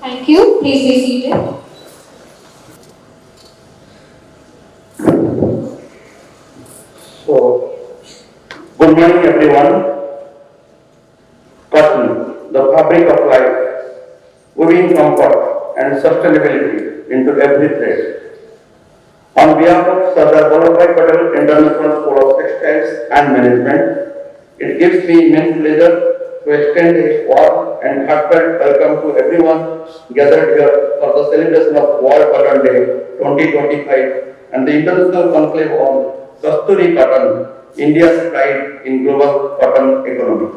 Thank you. Please be seated. So, good morning everyone. Cotton, the fabric of life, weaving comfort and sustainability into every thread. On behalf of Sardar Vallabhbhai Patel International School of Textiles and Management, it gives me immense pleasure to extend a warm and heartfelt welcome to everyone gathered here for the celebration of World Cotton Day 2025 and the International Conclave on Kasturi Cotton, India's pride in global cotton economy.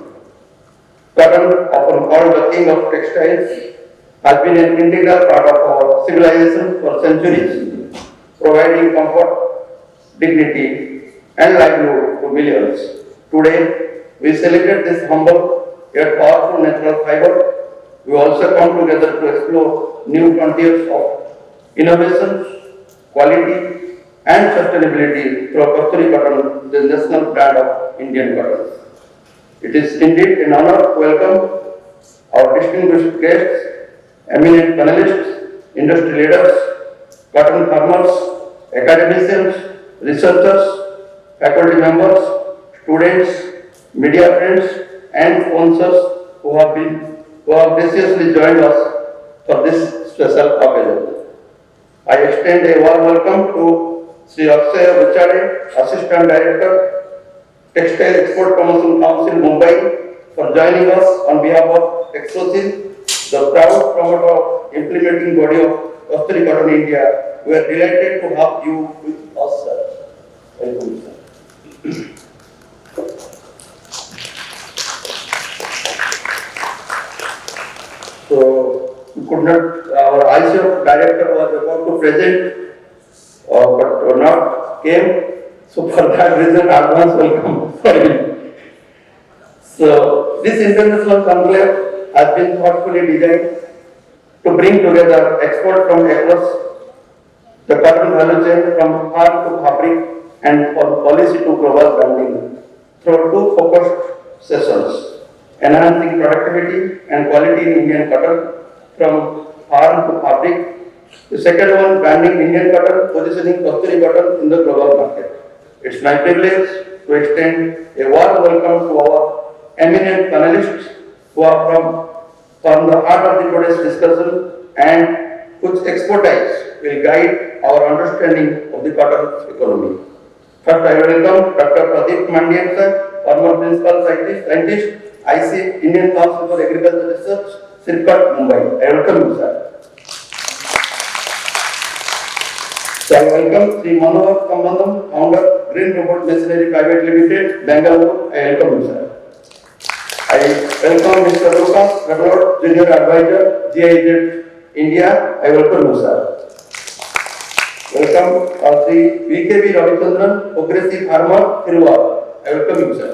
Cotton, often called the king of textiles, has been an integral part of our civilization for centuries, providing comfort, dignity, and livelihood to millions. Today, we celebrate this humble yet powerful natural fiber. We also come together to explore new frontiers of innovation, quality, and sustainability through Kasturi Cotton, the national brand of Indian cotton. It is indeed an honor to welcome our distinguished guests, eminent panelists, industry leaders, cotton farmers, academicians, researchers, faculty members, students, media friends, and sponsors who have graciously joined us for this special occasion. I extend a warm welcome to Sri Akshay Vichade, Assistant Director, Textile Export Promotion Council, Mumbai, for joining us on behalf of Explosive, the proud promoter of implementing body of Kasturi Cotton India. We are delighted to have you with us, sir. Welcome, sir. So, we could not, our ICF director was about to present, but not came. So for that reason, advance welcome for him. So this international conclave has been thoughtfully designed to bring together experts from across the cotton value chain, from farm to fabric and from policy to global branding, through two focused sessions: enhancing productivity and quality in Indian cotton from farm to fabric. The second one, branding Indian cotton, positioning Kasturi cotton in the global market. It's my privilege to extend a warm welcome to our eminent panelists who are from the heart of the today's discussion and whose expertise will guide our understanding of the cotton economy. First, I welcome Dr. Pradeep Mandian sir, former principal scientist, IC, Indian Council for Agricultural Research, Sirkat, Mumbai. I welcome you, sir. So I welcome Sri Manohar Kambandam, founder, Green Robot Machinery Private Limited, Bangalore. I welcome you, sir. I welcome Mr. Lucas Rablot, Junior Advisor, GIZ India. I welcome you, sir. Welcome Sri VKB Ravichandran, Progressive Farmer, Thiruvar. I welcome you, sir.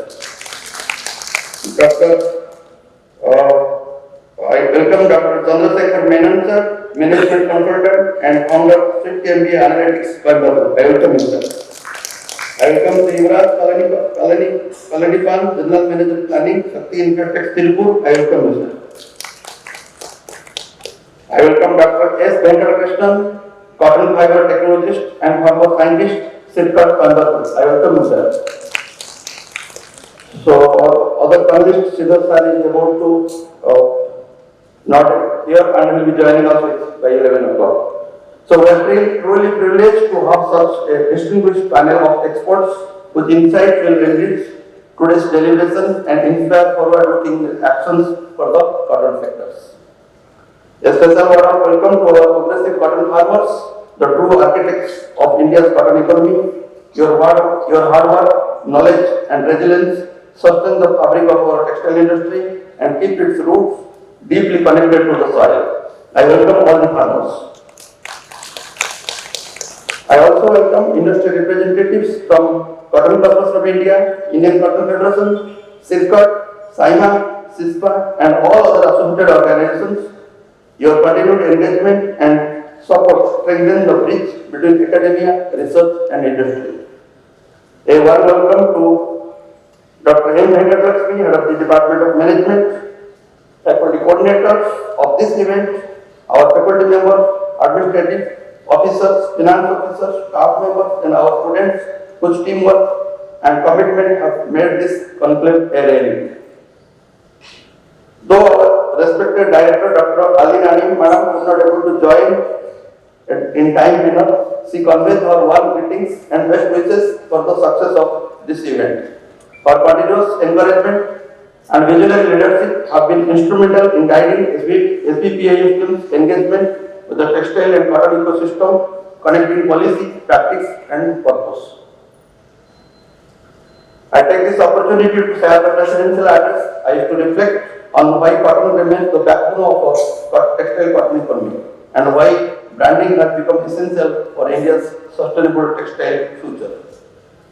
I welcome Dr. Chandrasekhar Menon, sir, Management Consultant and founder of SVPISTM Analytics, Vallabhbhai. I welcome you, sir. I welcome Sri Yuvraj Palanipan, General Manager Planning, Shakti Infratex, Tirupur. I welcome you, sir. I welcome Dr. S. Venkatakrishnan, Cotton Fiber Technologist and Farmer Scientist, Sirkat, Coimbatore. I welcome you, sir. So, other panelists, Sridhar sir is about to not here and will be joining us by 11 o'clock. So, we are truly privileged to have such a distinguished panel of experts whose insights will enrich today's deliberation and inspire forward-looking actions for the cotton sectors. A special word of welcome to our progressive cotton farmers, the true architects of India's cotton economy. Your hard work, knowledge and resilience sustain the fabric of our textile industry and keep its roots deeply connected to the soil. I welcome all the farmers. I also welcome industry representatives from Cotton Corporation of India, Indian Cotton Federation, SIRCOT, SIMA, CISPA and all other associated organizations. Your continued engagement and support strengthen the bridge between academia, research and industry. A warm welcome to Dr. M. Venkatalakshmi, Head of the Department of Management, faculty coordinators of this event, our faculty members, administrative officers, finance officers, staff members and our students whose teamwork and commitment have made this conclave a reality. Though our respected director, Dr. Ali Nani, Madam, was not able to join in time enough, she conveys her warm greetings and best wishes for the success of this event. Her continuous encouragement and visionary leadership have been instrumental in guiding SVPISTM's engagement with the textile and cotton ecosystem, connecting policy, practice and purpose. I take this opportunity to share the presidential address. I used to reflect on why cotton remains the backbone of our textile cotton economy and why branding has become essential for India's sustainable textile future.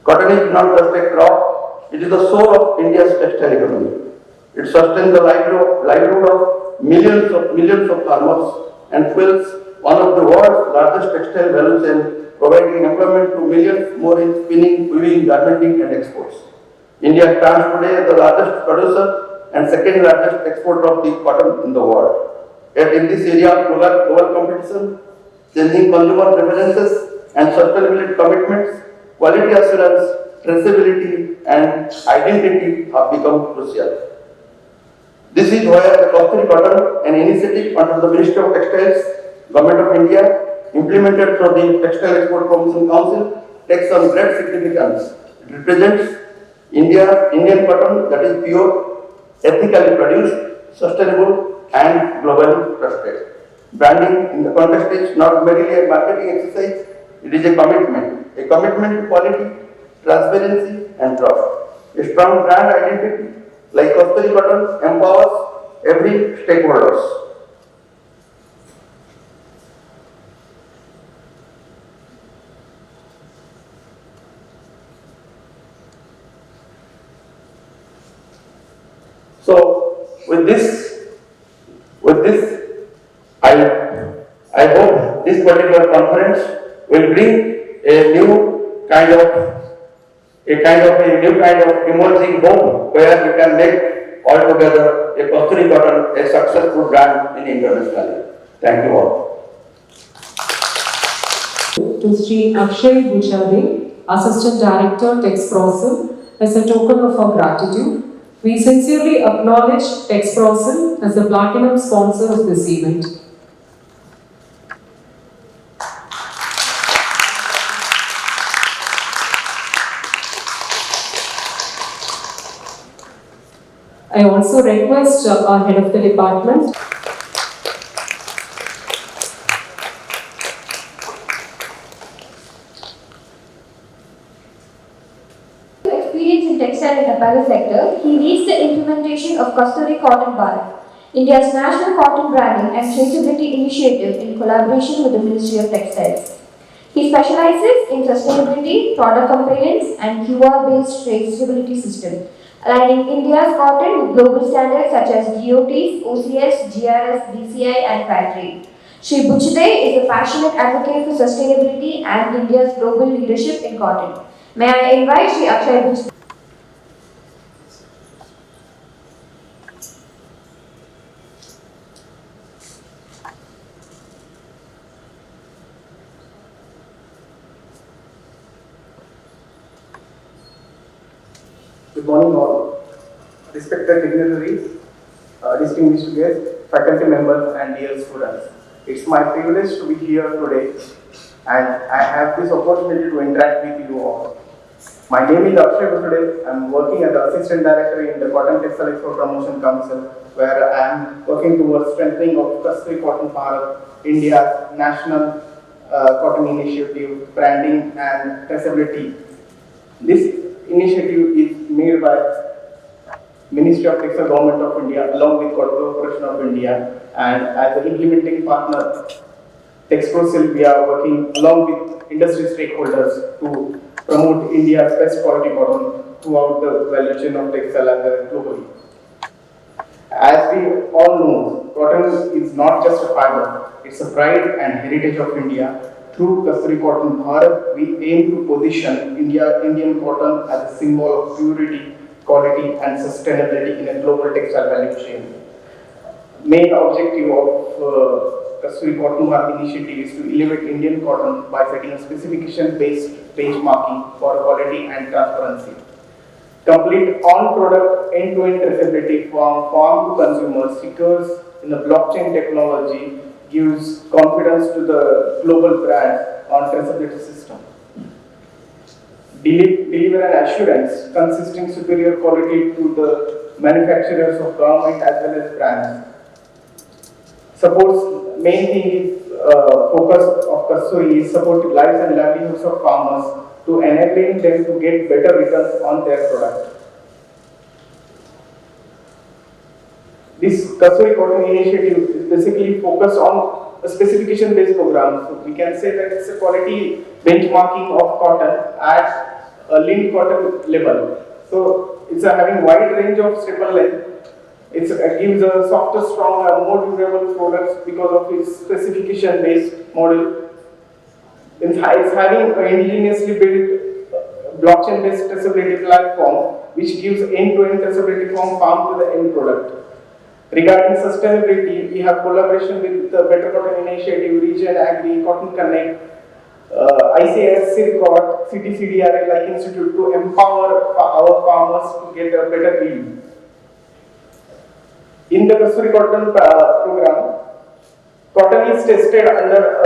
Cotton is not just a crop, it is the soul of India's textile economy. It sustains the livelihood of millions of farmers and fuels one of the world's largest textile value chain, providing employment to millions more in spinning, weaving, garmenting and exports. India stands today as the largest producer and second largest exporter of the cotton in the world. Yet in this area of global competition, changing consumer preferences and sustainability commitments, quality assurance, traceability and identity have become crucial. This is where the Kasturi Cotton, an initiative under the Ministry of Textiles, Government of India, implemented through the Textile Export Promotion Council, takes on great significance. It represents Indian cotton that is pure, ethically produced, sustainable and globally trusted. Branding in the context is not merely a marketing exercise, it is a commitment to quality, transparency and trust. A strong brand identity like Kasturi Cotton empowers every stakeholder. So with this, I hope this particular conference will bring a new kind of emerging hope where we can make altogether a Kasturi Cotton a successful brand in internationally. Thank you all. To Sri Akshay Bhuchade, Assistant Director, Textile, as a token of our gratitude, we sincerely acknowledge Textile as the platinum sponsor of this event. I also request our head of the department, Experience in textile and apparel sector, he leads the implementation of Kasturi Cotton Bharat, India's national cotton branding and traceability initiative in collaboration with the Ministry of Textiles. He specializes in sustainability, product compliance and QR-based traceability system, aligning India's cotton with global standards such as GOTs, OCS, GRS, BCI and fair trade. Shri Bhuchade is a passionate advocate for sustainability and India's global leadership in cotton. May I invite Shri Akshay Bhuchade. Good morning all, respected dignitaries, distinguished guests, faculty members and dear students. It's my privilege to be here today and I have this opportunity to interact with you all. My name is Akshay Bhusude. I am working as the Assistant Director in the Cotton Textile Export Promotion Council, where I am working towards strengthening of Kasturi Cotton Bharat, India's national cotton initiative, branding and traceability. This initiative is made by Ministry of Textile Government of India along with Cotton Corporation of India, and as the implementing partner, Textile, we are working along with industry stakeholders to promote India's best quality cotton throughout the value chain of textile and globally. As we all know, cotton is not just a fiber, it's a pride and heritage of India. Through Kasturi Cotton Bharat, we aim to position Indian cotton as a symbol of purity, quality and sustainability in a global textile value chain. Main objective of Kasturi Cotton Bharat initiative is to elevate Indian cotton by setting a specification-based benchmarking for quality and transparency. Complete on-product end-to-end traceability from farm to consumer secures in the blockchain technology gives confidence to the global brand on traceability system. Deliver an assurance consisting superior quality to the manufacturers of garment as well as brands. Supports main thing is focus of Kasturi is supporting lives and livelihoods of farmers to enabling them to get better returns on their product. This Kasturi Cotton initiative is basically focused on a specification-based program. So we can say that it's a quality benchmarking of cotton at a lean cotton level. So it's having wide range of staple length. It gives a softer, stronger, more durable products because of its specification-based model. It's having an ingeniously built blockchain-based traceability platform which gives end-to-end traceability from farm to the end product. Regarding sustainability, we have collaboration with the Better Cotton Initiative, Region Agri, Cotton Connect, ICS, CIRCOT, CTCDRA like institute to empower our farmers to get a better yield. In the Kasturi Cotton program, cotton is tested under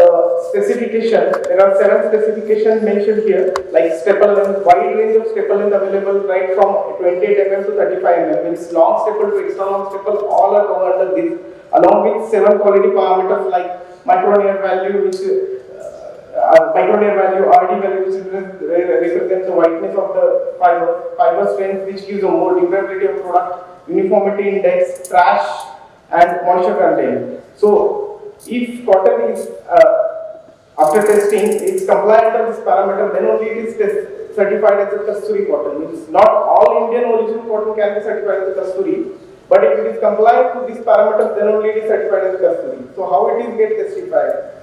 specification. There are 7 specifications mentioned here, like staple length, wide range of staple length available right from 28 mm to 35 mm. Means long staple to extra long staple, all are covered under this, along with 7 quality parameters like micronear value, which micronear value, RD value, which represents the whiteness of the fiber strength, which gives a more durability of product, uniformity index, trash, and moisture content. So, if cotton is after testing is compliant with this parameter, then only it is certified as a Kasturi cotton. Means not all Indian origin cotton can be certified as a Kasturi, but if it is compliant to these parameters, then only it is certified as a Kasturi. So, how it is get testified?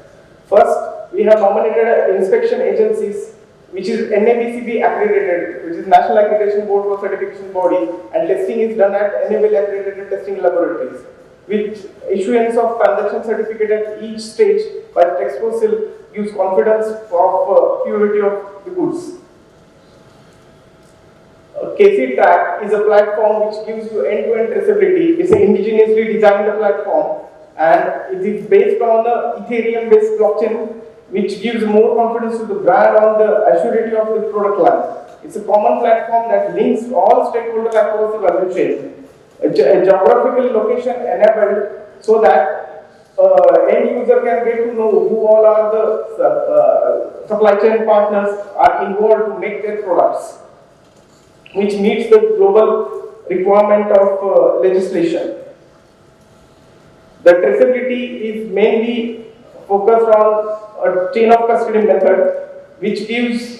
First, we have nominated inspection agencies, which is NABCB accredited, which is National Accreditation Board for Certification Body, and testing is done at NABL accredited testing laboratories. With issuance of transaction certificate at each stage by Textile gives confidence of purity of the goods. KC Track is a platform which gives you end-to-end traceability. It's an indigenously designed platform, and it is based on the Ethereum-based blockchain, which gives more confidence to the brand on the assurity of the product line. It's a common platform that links all stakeholders across the value chain. A geographical location enabled so that end user can get to know who all are the supply chain partners are involved to make their products, which meets the global requirement of legislation. The traceability is mainly focused on a chain of custody method, which gives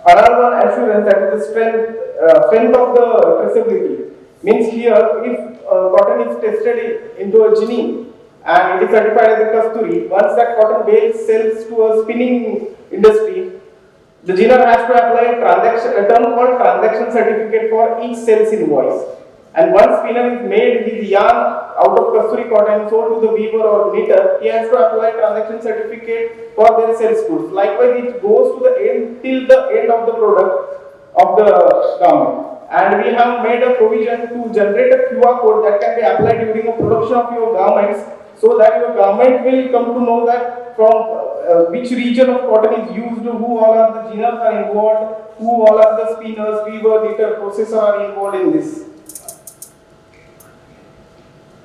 another one assurance that is the strength of the traceability. Means here, if cotton is tested into a ginny and it is certified as a Kasturi, once that cotton bale sells to a spinning industry, the ginner has to apply a term called transaction certificate for each sales invoice. And once spinner is made his yarn out of Kasturi cotton sold to the weaver or knitter, he has to apply transaction certificate for their sales goods. Likewise, it goes to the end till the end of the product of the garment. And we have made a provision to generate a QR code that can be applied during the production of your garments, so that your garment will come to know that from which region of cotton is used, who all are the geners are involved, who all are the spinners, weaver, knitter, processor are involved in this.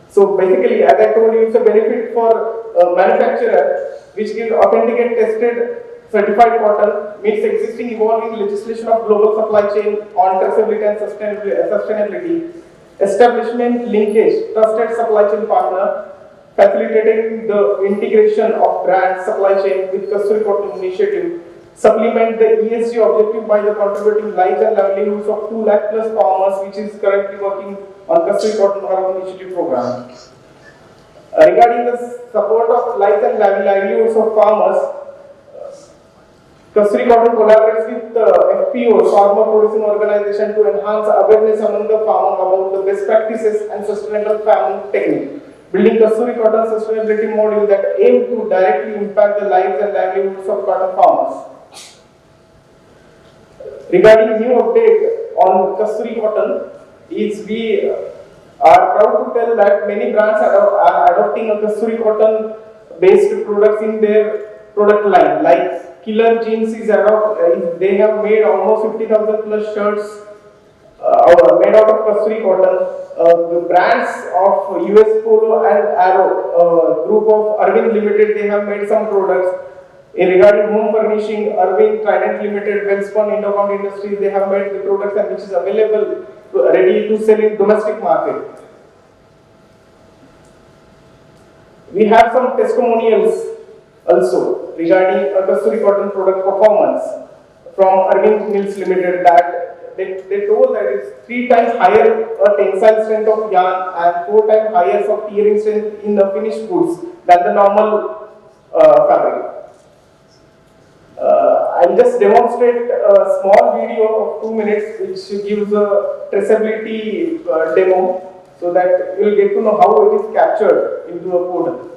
So basically, as I told you, it's a benefit for manufacturer, which gives authenticate, tested, certified cotton, meets existing evolving legislation of global supply chain on traceability and sustainability, establishment linkage, trusted supply chain partner, facilitating the integration of brand supply chain with Kasturi Cotton initiative, supplement the ESG objective by the contributing lives and livelihoods of 2 lakh plus farmers, which is currently working on Kasturi Cotton Bharat initiative program. Regarding the support of lives and livelihoods of farmers, Kasturi Cotton collaborates with FPO, Farmer Producing Organization, to enhance awareness among the farmers about the best practices and sustainable farming technique, building Kasturi Cotton sustainability module that aim to directly impact the lives and livelihoods of cotton farmers. Regarding new update on Kasturi Cotton, is we are proud to tell that many brands are adopting a Kasturi Cotton based products in their product line. Like Killer Jeans is they have made almost 50,000 plus shirts made out of Kasturi Cotton. The brands of US Polo and Arrow, group of Arvind Limited, they have made some products. Regarding home furnishing, Arvind, Trident Limited, Wellspun, Indocount Industries, they have made the products and which is available, ready to sell in domestic market. We have some testimonials also regarding Kasturi Cotton product performance from Arvind Mills Limited, that they told that it's 3 times higher tensile strength of yarn and 4 times higher of tearing strength in the finished goods than the normal fabric. I'll just demonstrate a small video of 2 minutes which gives a traceability demo, so that you will get to know how it is captured into a code.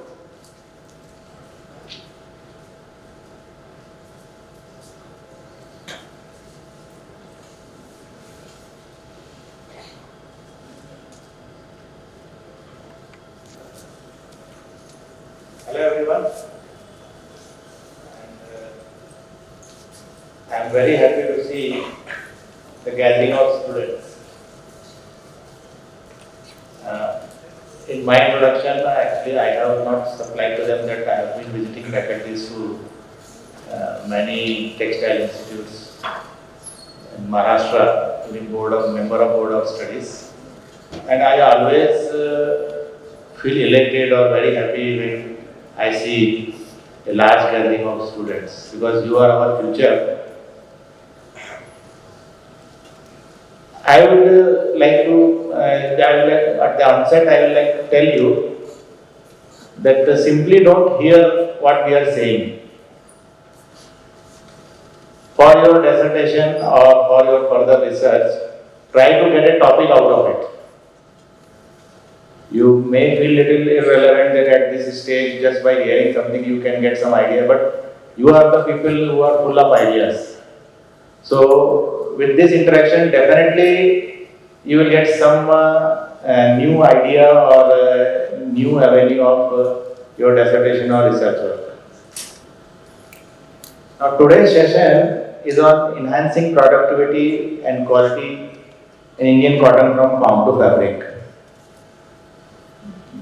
Hello everyone. I am very happy to see the gathering of students. In my introduction, actually I have not supplied to them that I have been visiting faculties to many textile institutes in Maharashtra, member of board of studies, and I always feel elated or very happy when I see a large gathering of students, because you are our future. I would like to, at the onset, I would like to tell you that simply don't hear what we are saying. For your dissertation or for your further research, try to get a topic out of it. You may feel little irrelevant that at this stage, just by hearing something you can get some idea, but you are the people who are full of ideas. So with this interaction, definitely you will get some new idea or new avenue of your dissertation or research work. Now today's session is on enhancing productivity and quality in Indian cotton from farm to fabric.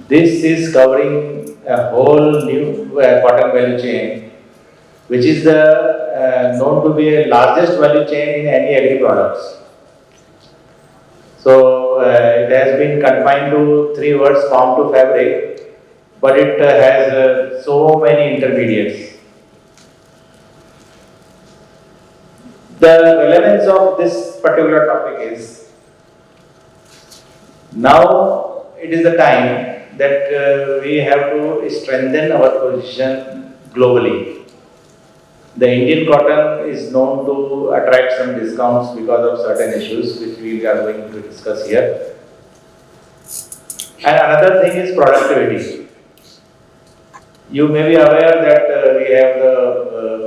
This is covering a whole new cotton value chain, which is the known to be a largest value chain in any agri products. So it has been confined to 3 words, farm to fabric, but it has so many intermediates. The relevance of this particular topic is, now it is the time that we have to strengthen our position globally. The Indian cotton is known to attract some discounts because of certain issues which we are going to discuss here. And another thing is productivity. You may be aware that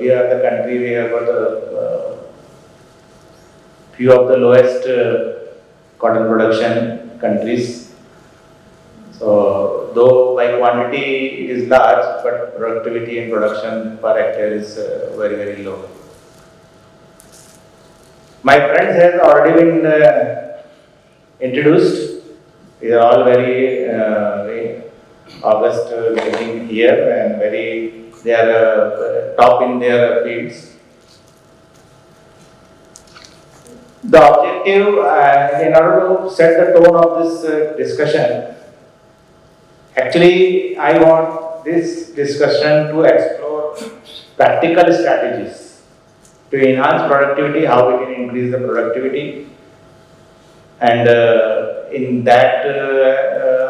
we are the country, we have got a few of the lowest cotton production countries. So though by quantity it is large, but productivity and production per hectare is very, very low. My friends has already been introduced. They are all very august getting here and they are top in their fields. The objective, in order to set the tone of this discussion, actually I want this discussion to explore practical strategies to enhance productivity, how we can increase the productivity, and in that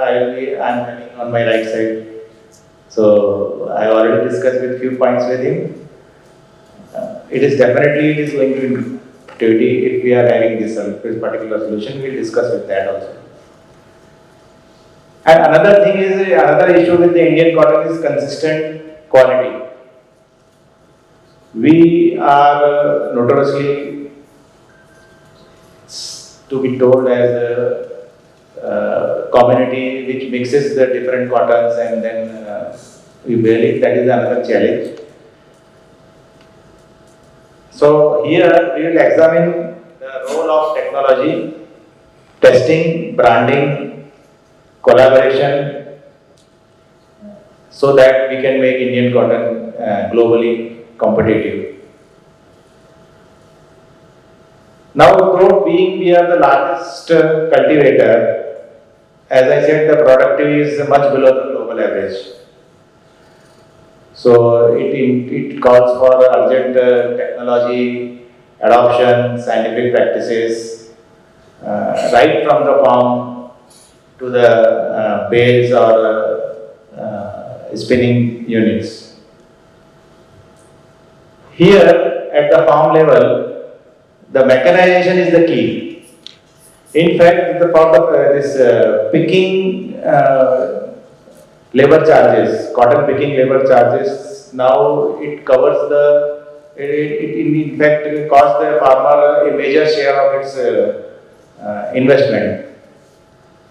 I'm running on my right side. So I already discussed with few points with him. It is going to improve productivity if we are having this particular solution. We'll discuss with that also. And another issue with the Indian cotton is consistent quality. We are notoriously to be told as a community which mixes the different cottons and then we wear it. That is another challenge. So here we will examine the role of technology, testing, branding, collaboration, so that we can make Indian cotton globally competitive. Now, though being we are the largest cultivator, as I said, the productivity is much below the global average. So it calls for urgent technology, adoption, scientific practices, right from the farm to the bales or spinning units. Here at the farm level, the mechanization is the key. In fact, the part of this picking labor charges, cotton picking labor charges, now it covers it in fact costs the farmer a major share of its investment.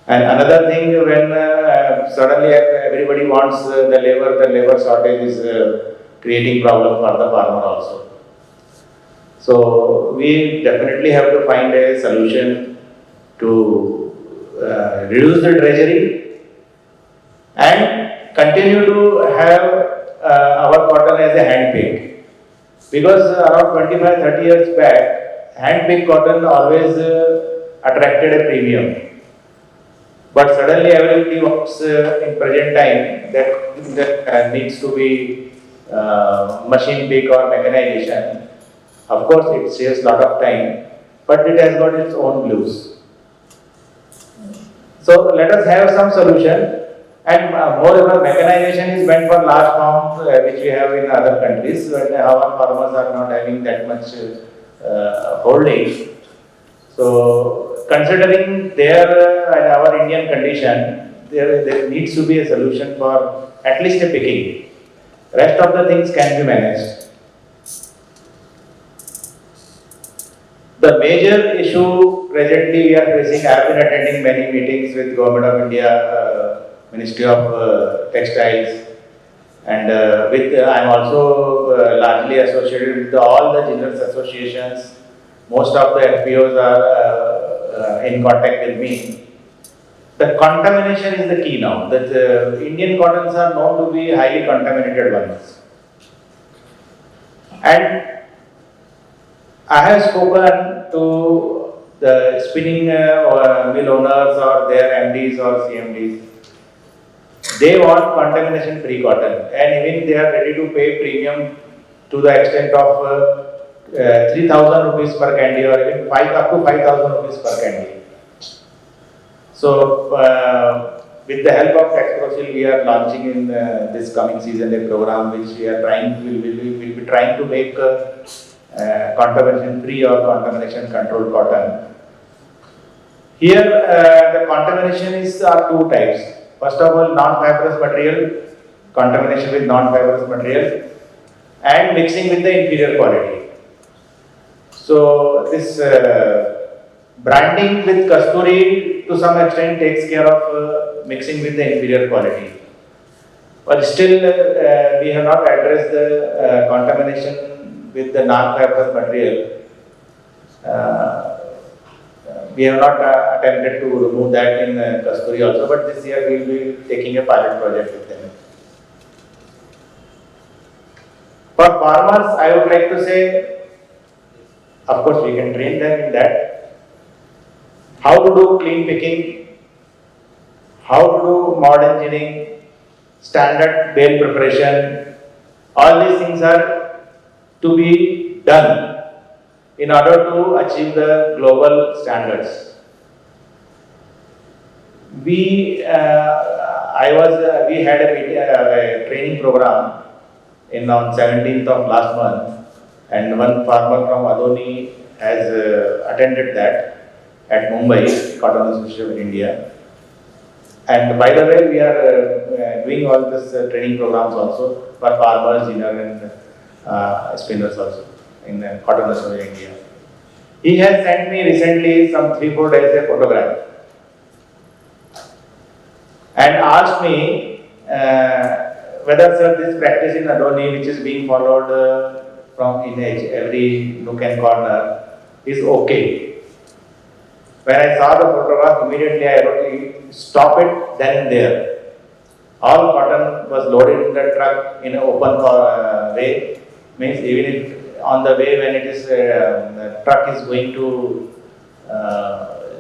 And another thing, when suddenly everybody wants the labor shortage is creating problem for the farmer also. So we definitely have to find a solution to reduce the treasury and continue to have our cotton as a hand pick. Because around 25-30 years back, hand pick cotton always attracted a premium. But suddenly everybody wants in present time that needs to be machine pick or mechanization. Of course, it saves lot of time, but it has got its own blues. So let us have some solution. And moreover, mechanization is meant for large farms which we have in other countries, where our farmers are not having that much holding. So, considering their and our Indian condition, there needs to be a solution for at least a picking. Rest of the things can be managed. The major issue presently we are facing, I have been attending many meetings with Government of India, Ministry of Textiles, and I am also largely associated with all the general associations. Most of the FPOs are in contact with me. The contamination is the key now. That Indian cottons are known to be highly contaminated ones. And I have spoken to the spinning mill owners or their MDs or CMDs. They want contamination-free cotton, and even they are ready to pay premium to the extent of 3,000 rupees per candy, or even up to 5,000 rupees per candy. So, with the help of Textile, we are launching in this coming season a program which we are will be trying to make contamination-free or contamination-controlled cotton. Here, the contamination are two types. First of all, non-fibrous material, contamination with non-fibrous material, and mixing with the inferior quality. So, this branding with Kasturi to some extent takes care of mixing with the inferior quality. But still, we have not addressed the contamination with the non-fibrous material. We have not attempted to remove that in Kasturi also, but this year we will be taking a pilot project with them. For farmers, I would like to say, of course, we can train them in that. How to do clean picking, how to do modern ginning, standard bale preparation, all these things are to be done in order to achieve the global standards. We had a training program on 17th of last month, and one farmer from Adoni has attended that at Mumbai, Cotton Association of India. And by the way, we are doing all this training programs also for farmers, and spinners also in Cotton Association of India. He has sent me recently, some 3-4 days, a photograph and asked me whether, sir, this practice in Adoni, which is being followed from in every nook and corner, is okay. When I saw the photograph, immediately I wrote, stop it then and there. All cotton was loaded in the truck in an open way, means even if on the way when it is the truck is going to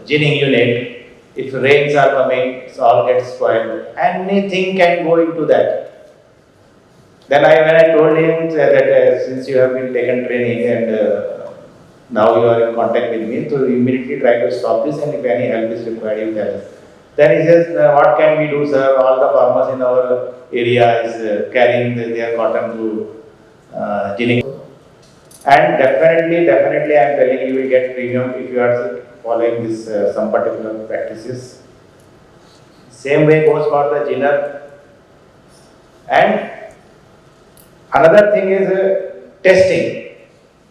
ginning unit, if rains are coming, it all gets spoiled. Anything can go into that. Then when I told him that since you have been taken training and now you are in contact with me, so immediately try to stop this, and if any help is required, you tell us. Then he says, what can we do, sir? All the farmers in our area is carrying their cotton to ginning. And definitely I am telling you will get premium if you are following this some particular practices. Same way goes for the ginner. And another thing is testing.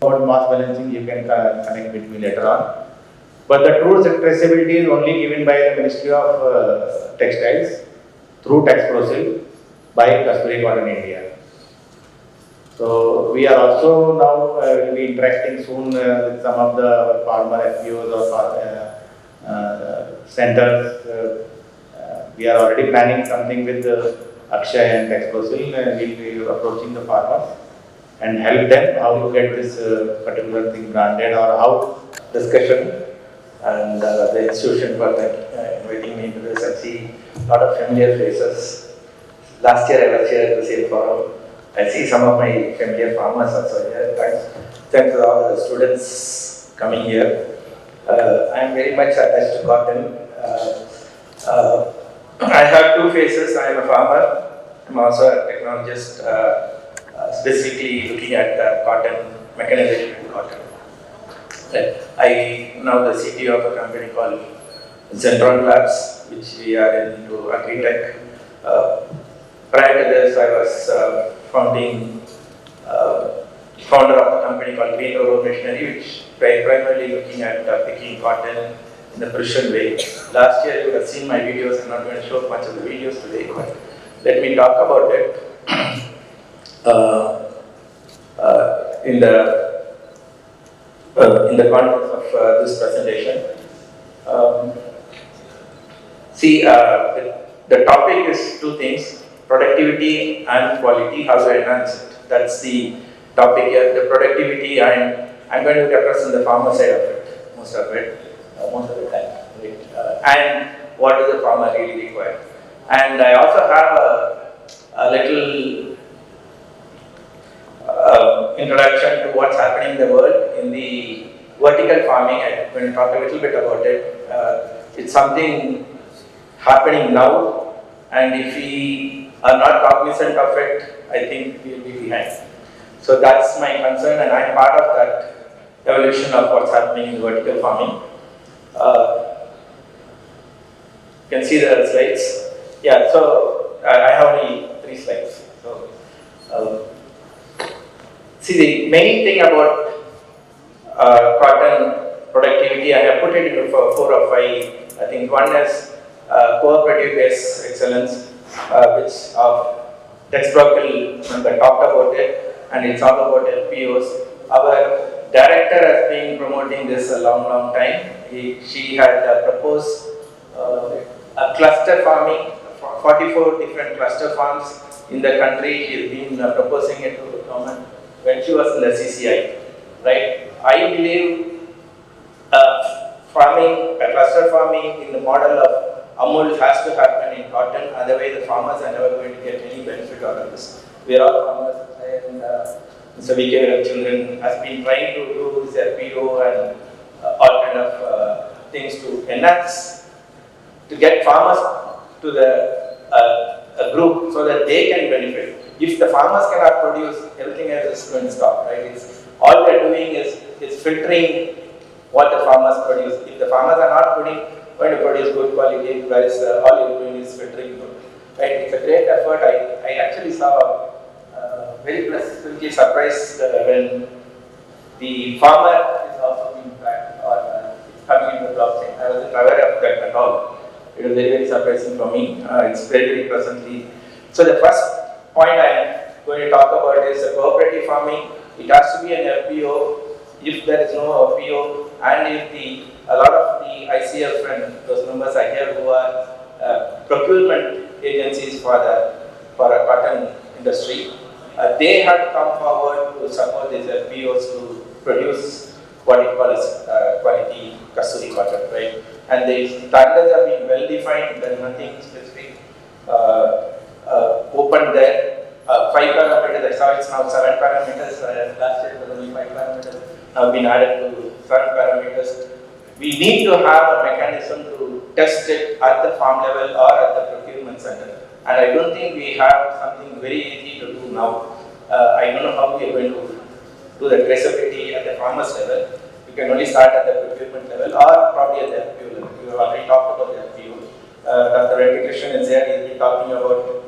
About mass balancing, you can connect with me later on. But the true traceability is only given by the Ministry of Textiles through Textile by Kasturi Cotton India. So we are also now will be interacting soon with some of the farmer FPOs or centers. We are already planning something with Akshay and Textile, and we will be approaching the farmers and help them how to get this particular thing branded or how discussion, and the institution for inviting me to this. I see a lot of familiar faces. Last year I was here at the same forum. I see some of my familiar farmers also here. Thanks to all the students coming here. I am very much attached to cotton. I have two faces. I am a farmer. I am also a technologist, specifically looking at cotton, mechanization and cotton. I am now the CTO of a company called Zentron Labs, which we are into agri-tech. Prior to this, I was founder of a company called Green Robo Machinery, which primarily looking at picking cotton in a precision way. Last year you have seen my videos. I'm not going to show much of the videos today, but let me talk about it in the context of this presentation. The topic is two things: productivity and quality. How to enhance it? That's the topic here. The productivity, and I'm going to represent the farmer side of it, most of the time. And what does the farmer really require? And I also have a little introduction to what's happening in the world in the vertical farming. I'm going to talk a little bit about it. It's something happening now, and if we are not cognizant of it, I think we'll be behind. So that's my concern, and I'm part of that evolution of what's happening in vertical farming. You can see the slides. Yeah, so I have only 3 slides. So, see, the main thing about cotton productivity, I have put it into 4 or 5. I think one is cooperative-based excellence, which Textile member talked about it, and it's all about LPOs. Our director has been promoting this a long time. She had proposed a cluster farming, 44 different cluster farms in the country. She's been proposing it to the government when she was in the CCI, right? I believe cluster farming in the model of Amul has to happen in cotton, otherwise the farmers are never going to get any benefit out of this. We are all farmers, and Mr. V.K. Children has been trying to do this RPO and all kind of things to enhance, to get farmers to the a group so that they can benefit. If the farmers cannot produce, everything else is going to stop, right? All they are doing is filtering what the farmers produce. If the farmers are not going to produce good quality, whereas all you're doing is filtering good, right? It's a great effort. I actually saw very pleasantly surprised when the farmer is also being tracked or coming into the blockchain. I wasn't aware of that at all. It was very surprising for me. It's very pleasantly. So the first point I am going to talk about is cooperative farming. It has to be an FPO. If there is no FPO, and if a lot of the ICF and those members are here who are procurement agencies for a cotton industry, they have to come forward to support these FPOs to produce what it calls quality Kasturi cotton, right? And the standards have been well defined. There is nothing specific open there. 5 parameters. I saw it's now 7 parameters. Last year it was only 5 parameters. Have been added to 7 parameters. We need to have a mechanism to test it at the farm level or at the procurement center. And I don't think we have something very easy to do now. I don't know how we are going to do the traceability at the farmers level. You can only start at the procurement level or probably at the FPO level. We have already talked about the FPO. Dr. Venkatesan is there. He's been talking about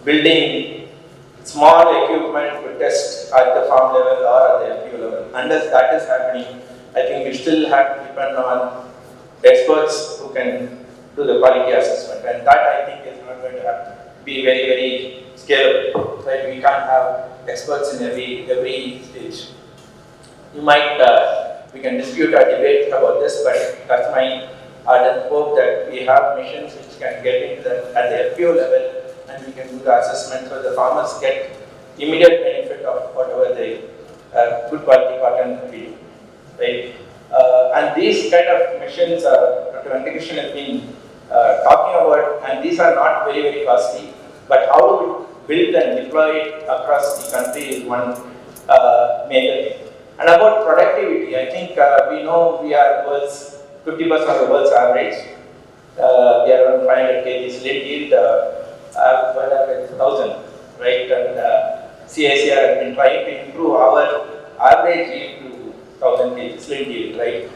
building small equipment to test at the farm level or at the FPO level. Unless that is happening, I think we still have to depend on experts who can do the quality assessment, and that I think is not going to be very scalable. Right? We can't have experts in every stage. You might we can dispute or debate about this, but that's my ardent hope that we have missions which can get into at the FPO level, and we can do the assessment so the farmers get immediate benefit of whatever they good quality cotton we do, right? And these kind of missions, Dr. Venkatesan has been talking about, and these are not very costly, but how do we build and deploy it across the country is one major thing. And about productivity, I think we know we are 50% of the world's average. We are around 500 kg lint yield. It's 1,000, right? And CICR has been trying to improve our average yield to 1,000 kg lint yield, right?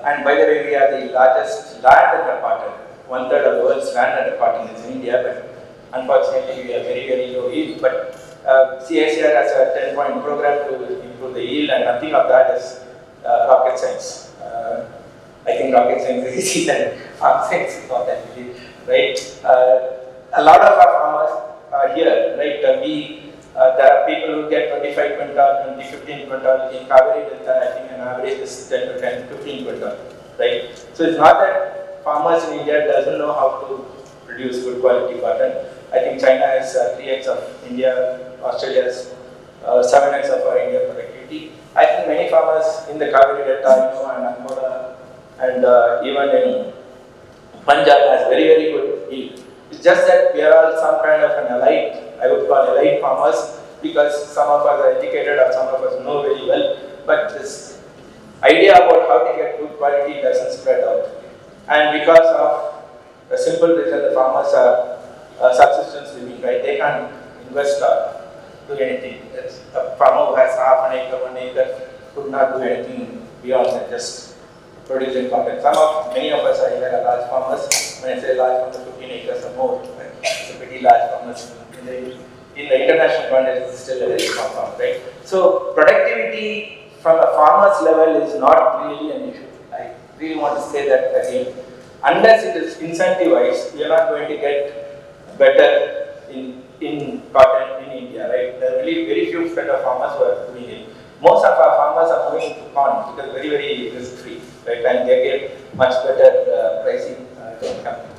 And by the way, we are the largest land under cotton. 1/3 of the world's land under cotton is in India, but unfortunately we are very low yield. But CICR has a 10-point program to improve the yield, and nothing of that is rocket science. I think rocket science is easy than farm science is not that easy, right? A lot of our farmers are here, right? There are people who get 25 quintal, 15 quintal. In Kaveri Delta, I think an average is 10 to 15 quintal, right? So it's not that farmers in India doesn't know how to produce good quality cotton. I think China is 3x of India, Australia is 7x of our India productivity. I think many farmers in the Kaveri Delta, and Angola, and even in Punjab has very good yield. It's just that we are all some kind of an elite, I would call elite farmers, because some of us are educated or some of us know very well, but this idea about how to get good quality doesn't spread out. And because of the simple reason the farmers are subsistence living, right? They can't invest or do anything. It's a farmer who has half an acre, 1 acre could not do anything beyond that, just producing cotton. Many of us are here large farmers. When I say large farmers, 15 acres or more, right? It's a pretty large farmers. In the international context, it's still a very small farm, right? So productivity from a farmer's level is not really an issue. I really want to say that again. unless it is incentivized, we are not going to get better in cotton in India, right? There are really very few set of farmers who are doing it. Most of our farmers are moving to corn because very, very risk free, right? And they get much better pricing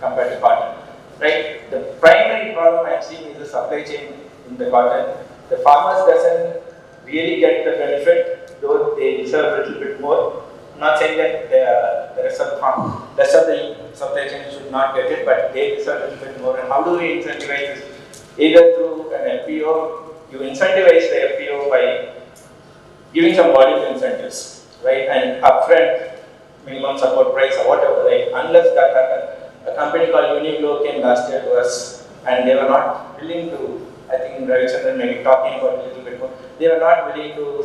compared to cotton, right? The primary problem I'm seeing is the supply chain in the cotton. The farmers doesn't really get the benefit, though they deserve a little bit more. I'm not saying that the rest of the supply chain should not get it, but they deserve a little bit more. And how do we incentivize this? Either through an FPO, you incentivize the FPO by giving some volume incentives, right? And upfront minimum support price or whatever, right? Unless that happens, a company called Uniglow came last year to us, and they were not willing to. I think Ravichandran may be talking about a little bit more. They were not willing to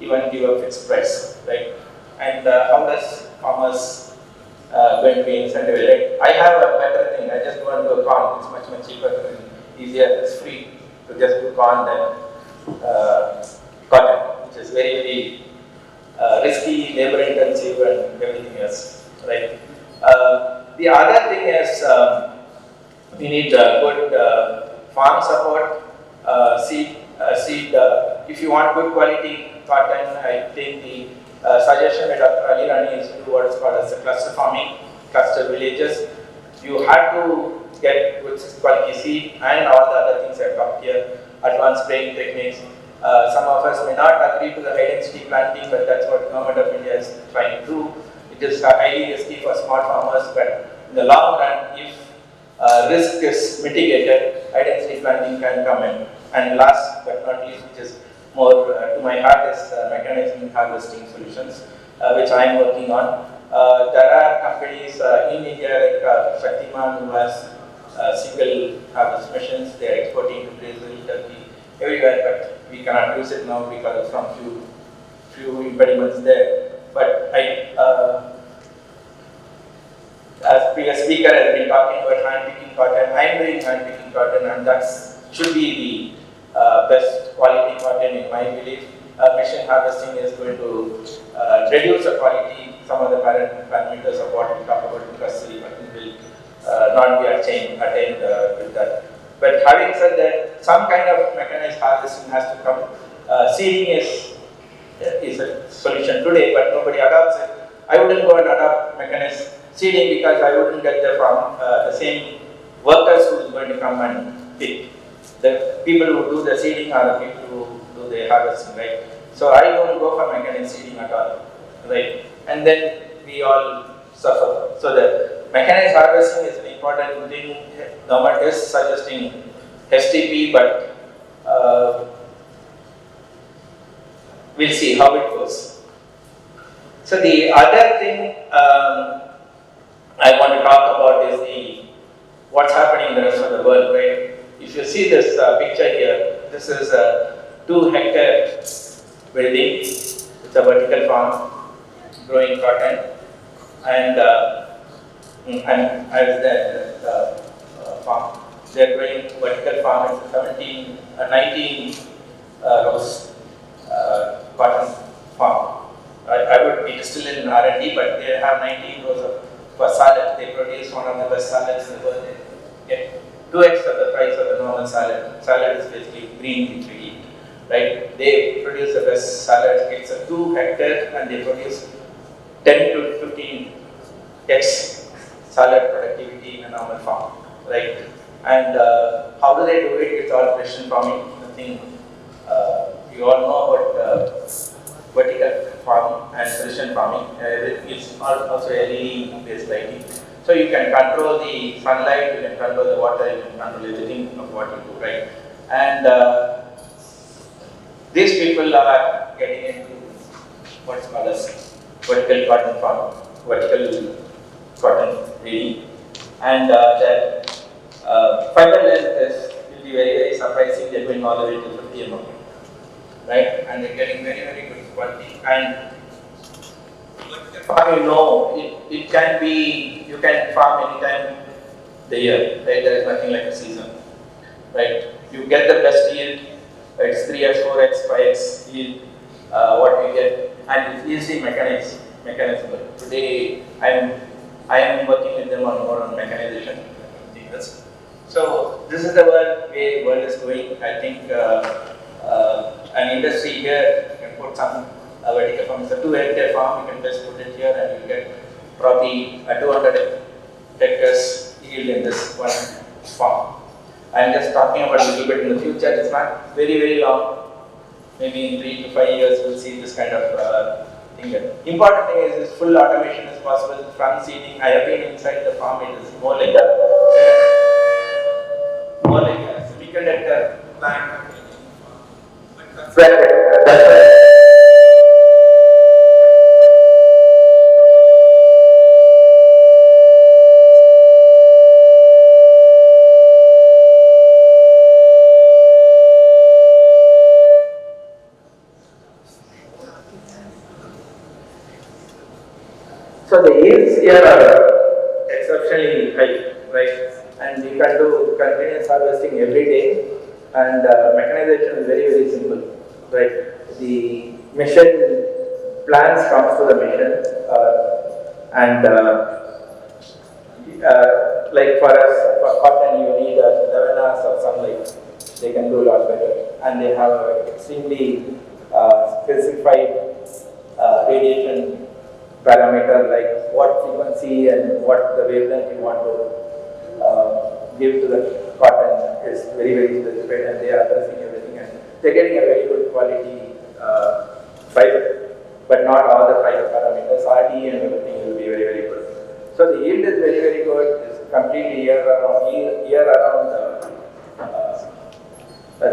even give a fixed price, right? And how does farmers going to be incentivized? Right? I have a better thing. I just go and do corn. It's much cheaper and easier. It's free to just do corn than cotton, which is very risky, labor intensive, and everything else, right? The other thing is we need good farm support, seed. If you want good quality cotton, I think the suggestion by Dr. Ali Rani is to do what is called as a cluster farming, cluster villages. You have to get good quality seed and all the other things I've talked here, advanced spraying techniques. Some of us may not agree to the high density planting, but that's what Government of India is trying to do. It is highly risky for small farmers, but in the long run, if risk is mitigated, high density planting can come in. And last but not least, which is more to my heart, is mechanizing harvesting solutions, which I am working on. There are companies in India like Shaktiman, who has single harvest machines. They are exporting to Brazil, Turkey, everywhere, but we cannot use it now because of some few impediments there. But as previous speaker has been talking about hand picking cotton, I am doing hand picking cotton, and that should be the best quality cotton in my belief. Machine harvesting is going to reduce the quality. Some of the parameters of what we talk about in custody cotton will not be attained with that. But having said that, some kind of mechanized harvesting has to come. Seeding is a solution today, but nobody adopts it. I wouldn't go and adopt mechanized seeding because I wouldn't get the same workers who is going to come and pick. The people who do the seeding are the people who do the harvesting, right? So I don't go for mechanized seeding at all, right? And then we all suffer. So the mechanized harvesting is an important thing. Government is suggesting STP, but we'll see how it goes. So the other thing I want to talk about is what's happening in the rest of the world, right? If you see this picture here, this is a 2-hectare building. It's a vertical farm growing cotton, and I was there at the farm. They're growing vertical farm. It's a 19 rows cotton farm. I would be still in R&D, but they have 19 rows for salad. They produce one of the best salads in the world. They get 2x of the price of the normal salad. Salad is basically green which we eat, right? They produce the best salad. It's a 2-hectare, and they produce 10 to 15x salad productivity in a normal farm, right? And how do they do it? It's all precision farming. Nothing. You all know about vertical farm and precision farming. It's also LED based lighting. So you can control the sunlight, you can control the water, you can control everything of what you do, right? And these people are getting into what's called as vertical cotton farm, vertical cotton reading. And the fiber length will be very surprising. They're going all the way to 50 mm, right? And they're getting very good quality. And farm, it can be, you can farm anytime the year, right? There is nothing like a season, right? You get the best yield, it's 3x, 4x, 5x yield, what we get, and it's easily mechanizable. Today, I'm I am working with them on more on mechanization things. So this is the way world is going. I think an industry here can put some vertical farm. It's a 2-hectare farm. You can just put it here, and you get probably a 200 hectares yield in this one farm. I'm just talking about a little bit in the future. It's not very long. Maybe in 3 to 5 years, we'll see this kind of thing. Important thing is full automation is possible. From seeding, I have been inside the farm. It is more like a semiconductor plant. That's right. So the yields here are exceptionally high, right? And you can do continuous harvesting every day, and mechanization is very simple, right? The machine plants comes to the machine, and like for us, for cotton you need 11 hours of sunlight. They can do a lot better, and they have an extremely specified radiation parameter, like what frequency and what the wavelength you want to give to the cotton is very specified, and they are addressing everything, and they're getting a very good quality fiber, but not all the fiber parameters, RD and everything will be very good. So the yield is very good. It's completely year round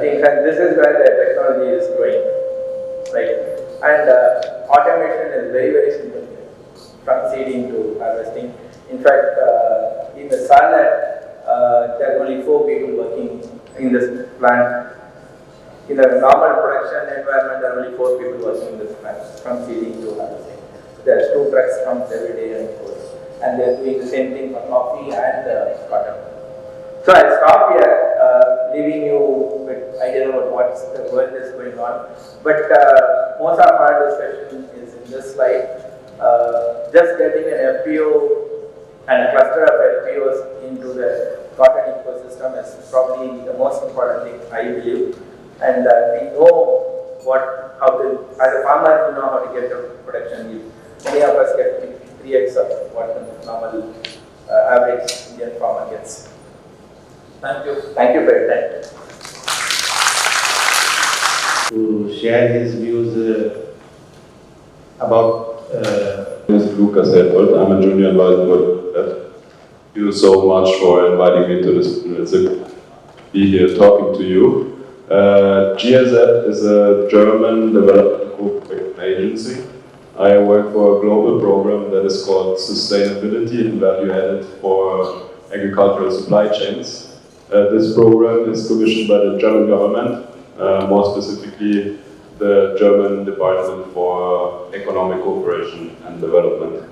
things, and this is where the technology is going, right? And automation is very simple. From seeding to harvesting. In fact, in the salad, there are only 4 people working in this plant. In the normal production environment, there are only 4 people working in this plant, from seeding to harvesting. There's 2 trucks comes every day and goes, and they're doing the same thing for coffee and cotton. So I'll stop here, leaving you with idea about what the world is going on. But most of our discussion is in this slide. Just getting an FPO and a cluster of FPOs into the cotton ecosystem is probably the most important thing, I believe. And we know as a farmer, we know how to get the production yield. Many of us get 3x of what the normal average Indian farmer gets. Thank you. Thank you for your time. To share his views about Mr. Lucas Helfold. I'm a junior advisor. Thank you so much for inviting me to this be here talking to you. GSF is a German development cooperation agency. I work for a global program that is called Sustainability and Value Added for Agricultural Supply Chains. This program is commissioned by the German government, more specifically the German Department for Economic Cooperation and Development.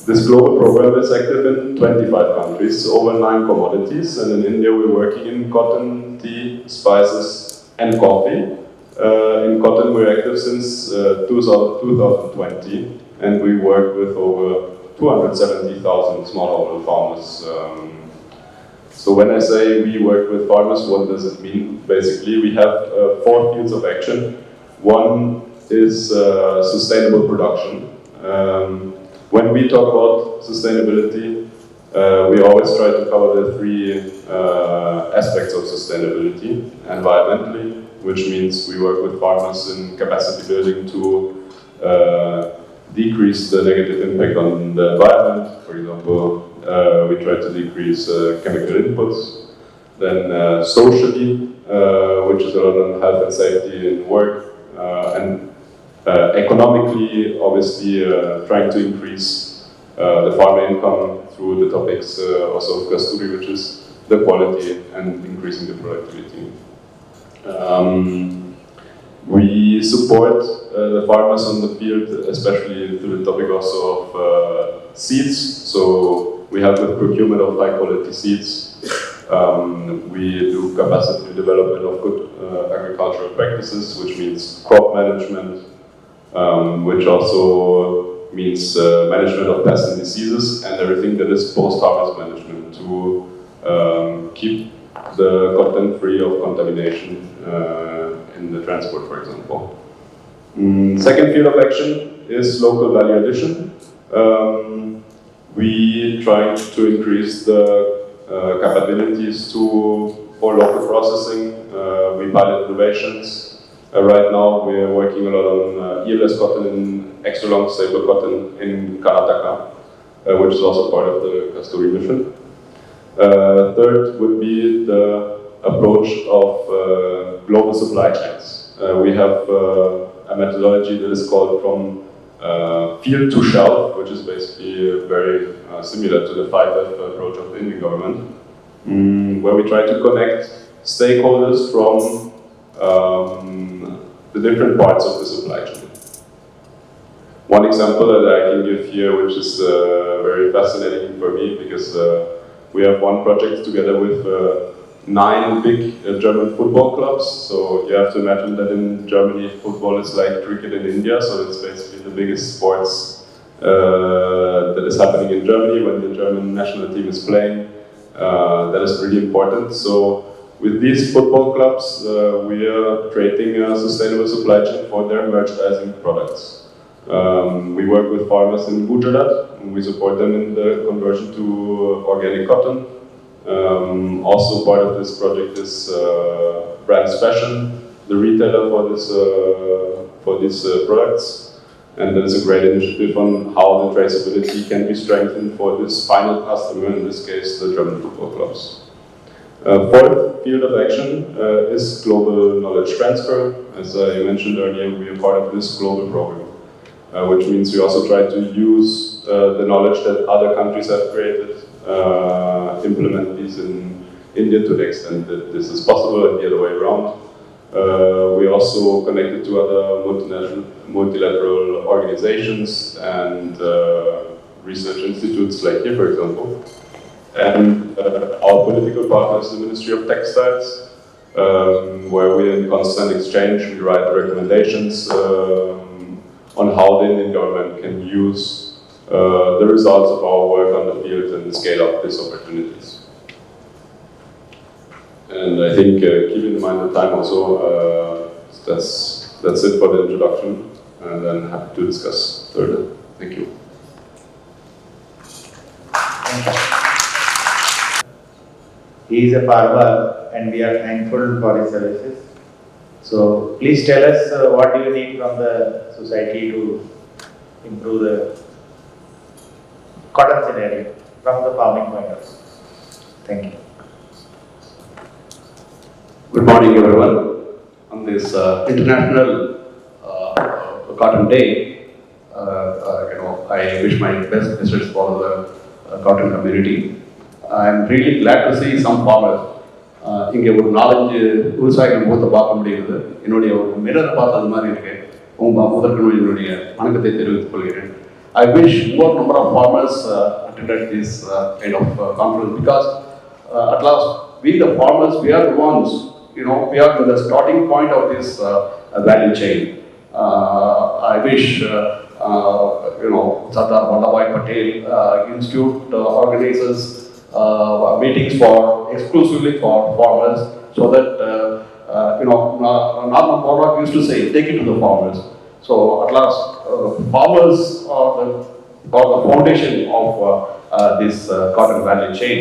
This global program is active in 25 countries, over 9 commodities, and in India we're working in cotton, tea, spices and coffee. In cotton we're active since 2020, and we work with over 270,000 smallholder farmers. So when I say we work with farmers, what does it mean? Basically, we have 4 fields of action. One is sustainable production. When we talk about sustainability, we always try to cover the 3 aspects of sustainability. Environmentally, which means we work with farmers in capacity building to decrease the negative impact on the environment. For example, we try to decrease chemical inputs. Then socially, which is a lot on health and safety in work, and economically, obviously, trying to increase the farmer income through the topics also of Kasturi, which is the quality and increasing the productivity. We support the farmers on the field, especially through the topic also of seeds. So we help with procurement of high quality seeds. We do capacity development of good agricultural practices, which means crop management, which also means management of pests and diseases, and everything that is post-harvest management to keep the cotton free of contamination in the transport, for example. Second field of action is local value addition. We try to increase the capabilities for local processing. We pilot innovations. Right now, we are working a lot on ELS cotton and extra long staple cotton in Karnataka, which is also part of the Kasturi mission. Third would be the approach of global supply chains. We have a methodology that is called from field to shelf, which is basically very similar to the 5F approach of the Indian government, where we try to connect stakeholders from the different parts of the supply chain. One example that I can give here, which is very fascinating for me, because we have one project together with 9 big German football clubs. So you have to imagine that in Germany, football is like cricket in India, so it's basically the biggest sports that is happening in Germany when the German national team is playing. That is really important. So with these football clubs, we are creating a sustainable supply chain for their merchandising products. We work with farmers in Gujarat, and we support them in the conversion to organic cotton. Also part of this project is Brands Fashion, the retailer for these products. And that is a great initiative on how the traceability can be strengthened for this final customer, in this case, the German football clubs. Fourth field of action is global knowledge transfer. As I mentioned earlier, we are part of this global program, which means we also try to use the knowledge that other countries have created, implement these in India to the extent that this is possible and the other way around. We also connected to other multilateral organizations and research institutes like here, for example. And our political partner is the Ministry of Textiles, where we're in constant exchange. We write recommendations on how the Indian government can use the results of our work on the field and scale up these opportunities. And I think, keeping in mind the time also, that's it for the introduction, and I'm happy to discuss further. Thank you. He is a farmer and we are thankful for his services. So please tell us what do you need from the society to improve the cotton scenario from the farming point of view. Thank you. Good morning, everyone. On this International Cotton Day, I wish my best wishes for the cotton community. I'm really glad to see some farmers. இங்கே ஒரு 4-5 விவசாயிகள் முகத்தை பார்க்க முடியுது. என்னுடைய ஒரு mirror பார்த்தது மாதிரி இருக்கு. முதற்கொண்டு என்னுடைய வணக்கத்தை தெரிவித்துக் கொள்கிறேன். I wish more number of farmers attended this kind of conference, because at last we the farmers, we are the ones, we are the starting point of this value chain. I wish Sardar Vallabhbhai Patel Institute organizes meetings exclusively for farmers, so that Norman Borlaug used to say, take it to the farmers. So at last, farmers are the foundation of this cotton value chain.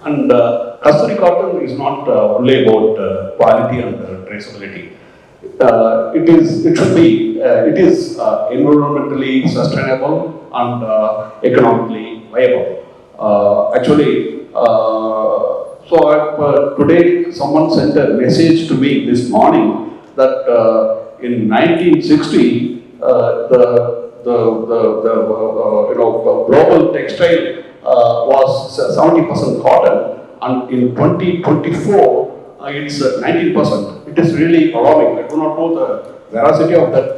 And Kasturi cotton is not only about quality and traceability. It is environmentally sustainable and economically viable. Today someone sent a message to me this morning that in 1960 the global textile was 70% cotton, and in 2024 it's 19%. It is really alarming. I do not know the veracity of that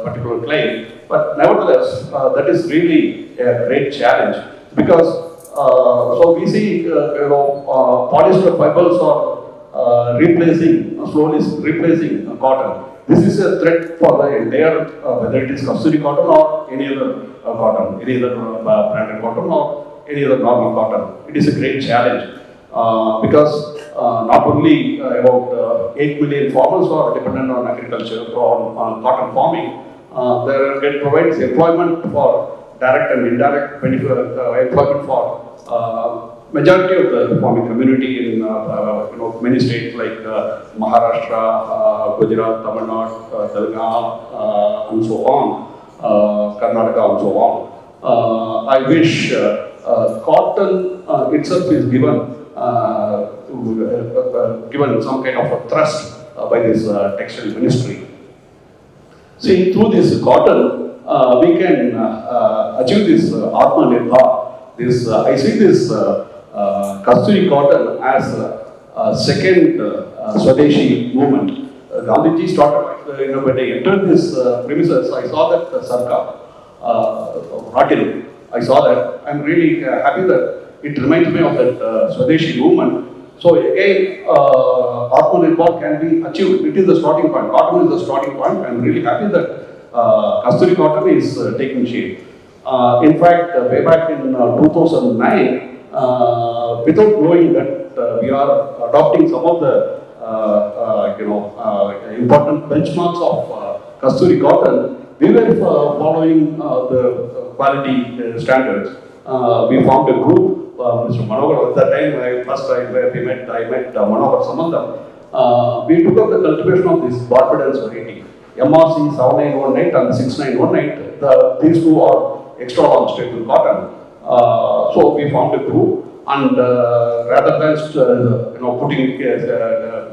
particular claim, but nevertheless that is really a great challenge, because so we see polyester fibers are slowly replacing cotton. This is a threat for the entire, whether it is Kasturi cotton or any other cotton, any other branded cotton or any other normal cotton. It is a great challenge because not only about 8 million farmers are dependent on agriculture or on cotton farming, it provides employment for direct and indirect benefit, employment for majority of the farming community in many states like Maharashtra, Gujarat, Tamil Nadu, Telangana, and so on, Karnataka and so on. I wish cotton itself is given some kind of a thrust by this textile ministry. See, through this cotton, we can achieve this Atmanirbhar. This I see this Kasturi cotton as a second Swadeshi movement. Gandhiji started, when I entered this premises, I saw that Sardar, Patel. I saw that. I'm really happy that it reminds me of that Swadeshi movement. So again, Atmanirbhar can be achieved. It is the starting point. Cotton is the starting point. I'm really happy that Kasturi cotton is taking shape. In fact, way back in 2009, without knowing that we are adopting some of the important benchmarks of Kasturi cotton, we were following the quality standards. We formed a group. Mr. Manohar, at that time, I met Manohar Samandam. We took up the cultivation of this Barbados variety, MRC 7918 and 6918. These two are extra long staple cotton. So we formed a group, and rather than putting it,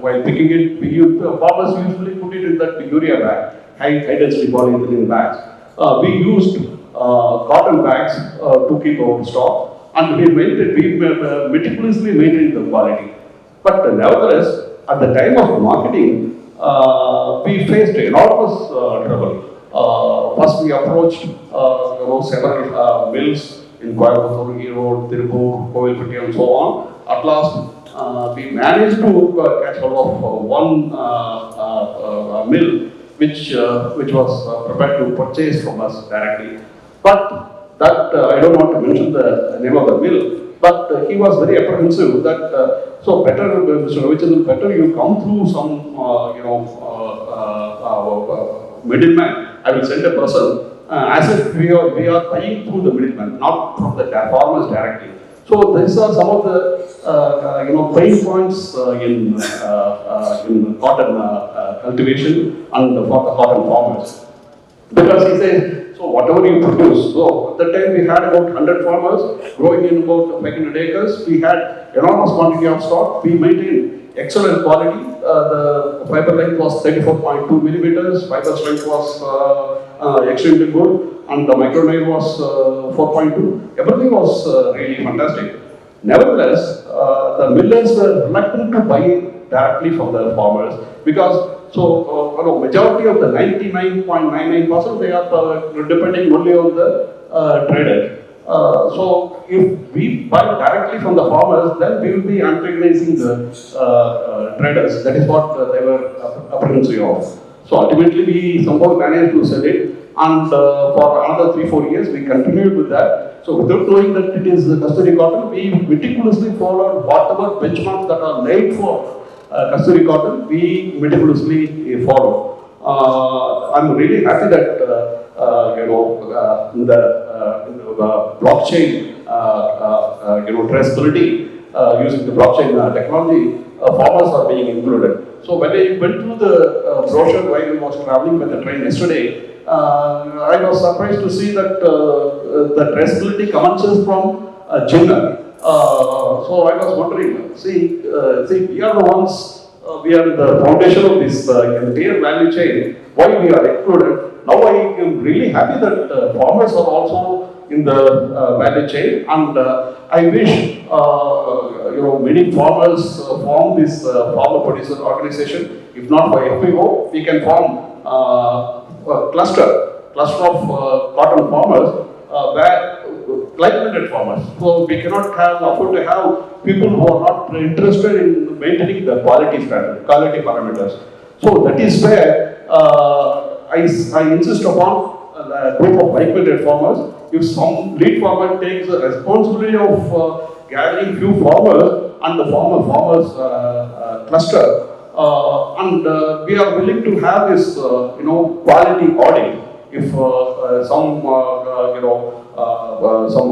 while picking it, farmers usually put it in that urea bag, high density polyethylene bags. We used cotton bags to keep our stock. And we meticulously maintained the quality. But nevertheless, at the time of marketing, we faced enormous trouble. First, we approached several mills in Coimbatore, Erode, Tirupur, Kovilpatti, and so on. At last, we managed to catch hold of one mill which was prepared to purchase from us directly. But that I don't want to mention the name of the mill, but he was very apprehensive that so better, Mr. Ravichandran, better you come through some middleman. I will send a person as if we are buying through the middleman, not from the farmers directly. So these are some of the pain points in cotton cultivation and for the cotton farmers, because he says, so whatever you produce, so at the time we had about 100 farmers growing in about 500 acres. We had enormous quantity of stock. We maintained excellent quality. The fiber length was 34.2 millimeters. Fiber strength was extremely good, and the micronail was 4.2. Everything was really fantastic. Nevertheless, the millers were reluctant to buy directly from the farmers because majority of the 99.99% they are depending only on the trader. So if we buy directly from the farmers, then we will be antagonizing the traders. That is what they were apprehensive of. So ultimately we somehow managed to sell it, and for another 3-4 years we continued with that. So without knowing that it is Kasturi cotton, we meticulously followed whatever benchmarks that are laid for Kasturi cotton, we meticulously follow. I'm really happy that the blockchain traceability using the blockchain technology, farmers are being included. So when I went through the brochure while I was traveling with the train yesterday, I was surprised to see that the traceability commences from Jinnah. So I was wondering, see, we are the ones, we are the foundation of this entire value chain. Why we are excluded? Now I am really happy that farmers are also in the value chain, and I wish many farmers form this farmer producer organization. If not by FPO, we can form a cluster of cotton farmers where like-minded farmers. So we cannot afford to have people who are not interested in maintaining the quality standard, quality parameters. So that is where I insist upon group of like-minded farmers. If some lead farmer takes the responsibility of gathering few farmers and the farmers cluster, and we are willing to have this quality audit. If some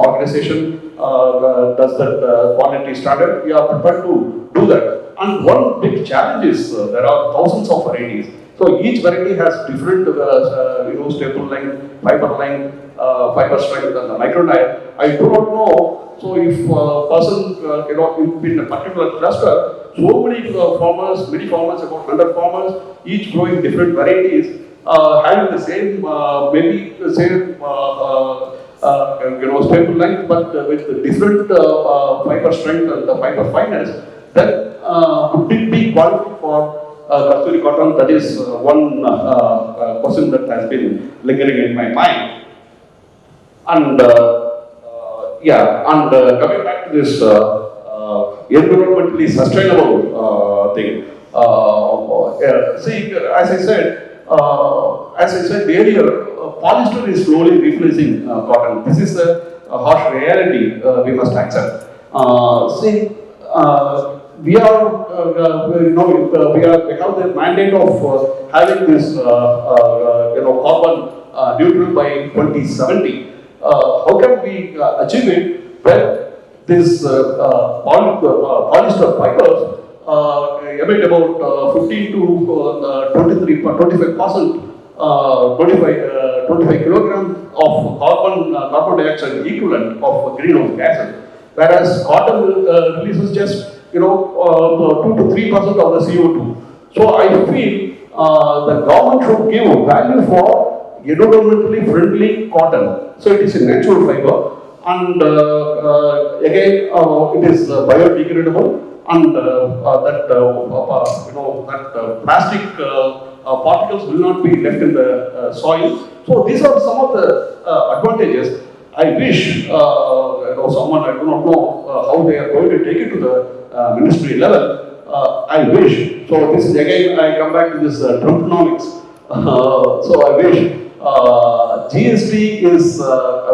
organization does that quality standard, we are prepared to do that. And one big challenge is there are thousands of varieties. So each variety has different staple length, fiber length, fiber strength, and the micronite. I do not know. So if a person in a particular cluster, so many farmers, about 100 farmers, each growing different varieties, having the same, maybe the same, staple length, but with different fiber strength and the fiber fineness, then could it be qualified for Kasturi cotton? That is one question that has been lingering in my mind. And coming back to this environmentally sustainable thing. See, as I said earlier, polyester is slowly replacing cotton. This is a harsh reality we must accept. We have the mandate of having this carbon neutral by 2070. How can we achieve it? Well, this polyester fibers emit about 15 to 25%, 25 kilograms of carbon dioxide equivalent of greenhouse gases, whereas cotton releases just 2 to 3% of the CO2. So I feel the government should give value for environmentally friendly cotton. So it is a natural fiber, and again it is biodegradable, and that plastic particles will not be left in the soil. So these are some of the advantages. I wish someone, I do not know how they are going to take it to the ministry level. I wish. So this is again, I come back to this Trumponomics. So I wish GST is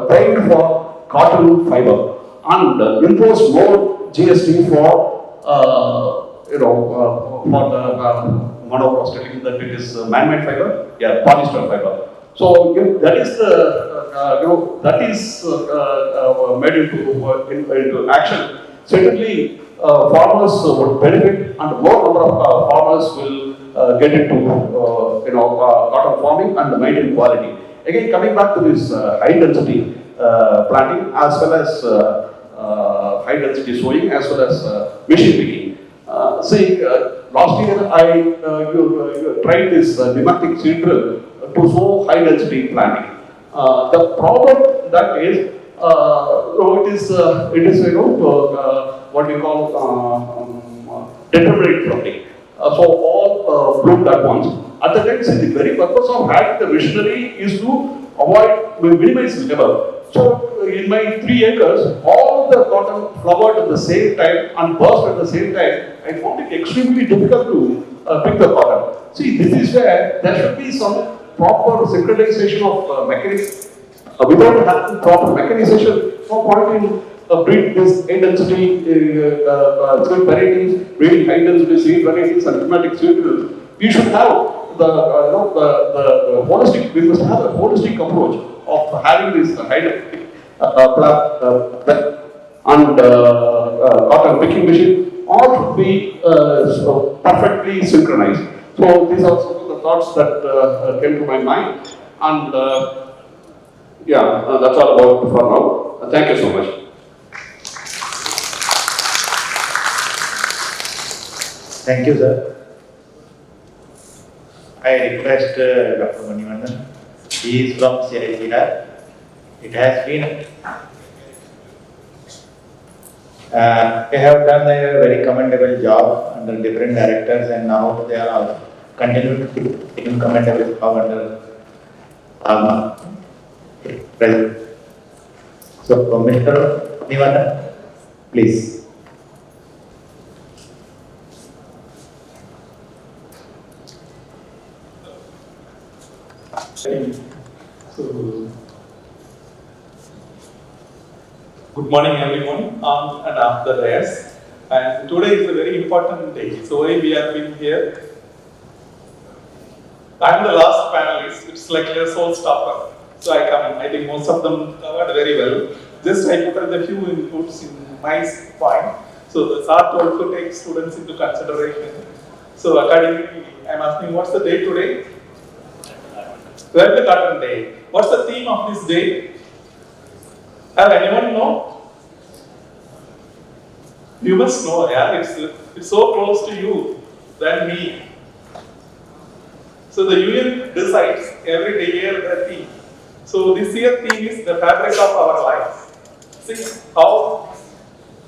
paid for cotton fiber and impose more GST for for the Mano was telling that it is man-made fiber, polyester fiber. So if that is made into action, certainly farmers would benefit, and more number of farmers will get into cotton farming and maintain quality. Again, coming back to this high density planting, as well as high density sowing, as well as machine picking. Last year I tried this pneumatic seed drill to sow high density planting. The problem that is, it is what we call determinate flooding. So all bloomed at once. At the time, the very purpose of having the machinery is to minimize labor. So in my 3 acres, all the cotton flowered at the same time and burst at the same time. I found it extremely difficult to pick the cotton. See, this is where there should be some proper synchronization of mechanics. Without having proper mechanization, no point in breed this high density seed varieties, breeding high density seed varieties and pneumatic seed drills. We should have the holistic. We must have a holistic approach of having this high density and cotton picking machine. All should be perfectly synchronized. So these are some of the thoughts that came to my mind, and that's all about for now. Thank you so much. Thank you, sir. I request Dr. Manivandan. He is from CICR. It has been they have done a very commendable job under different directors, and now they are continuing to do commendable job under President. So, Mr. Manivandan, please. So, Good morning everyone on and off the dais. And today is a very important day. So why we have been here? I'm the last panelist. It's like a sole stopper. So I come in. I think most of them covered very well. Just I put a few inputs in my point. So the SAT also takes students into consideration. So accordingly, I'm asking what's the day today? World Cotton Day. What's the theme of this day? Have anyone know? You must know, yeah. It's so close to you than me. So the UN decides every year the theme. So this year theme is the fabric of our lives. See how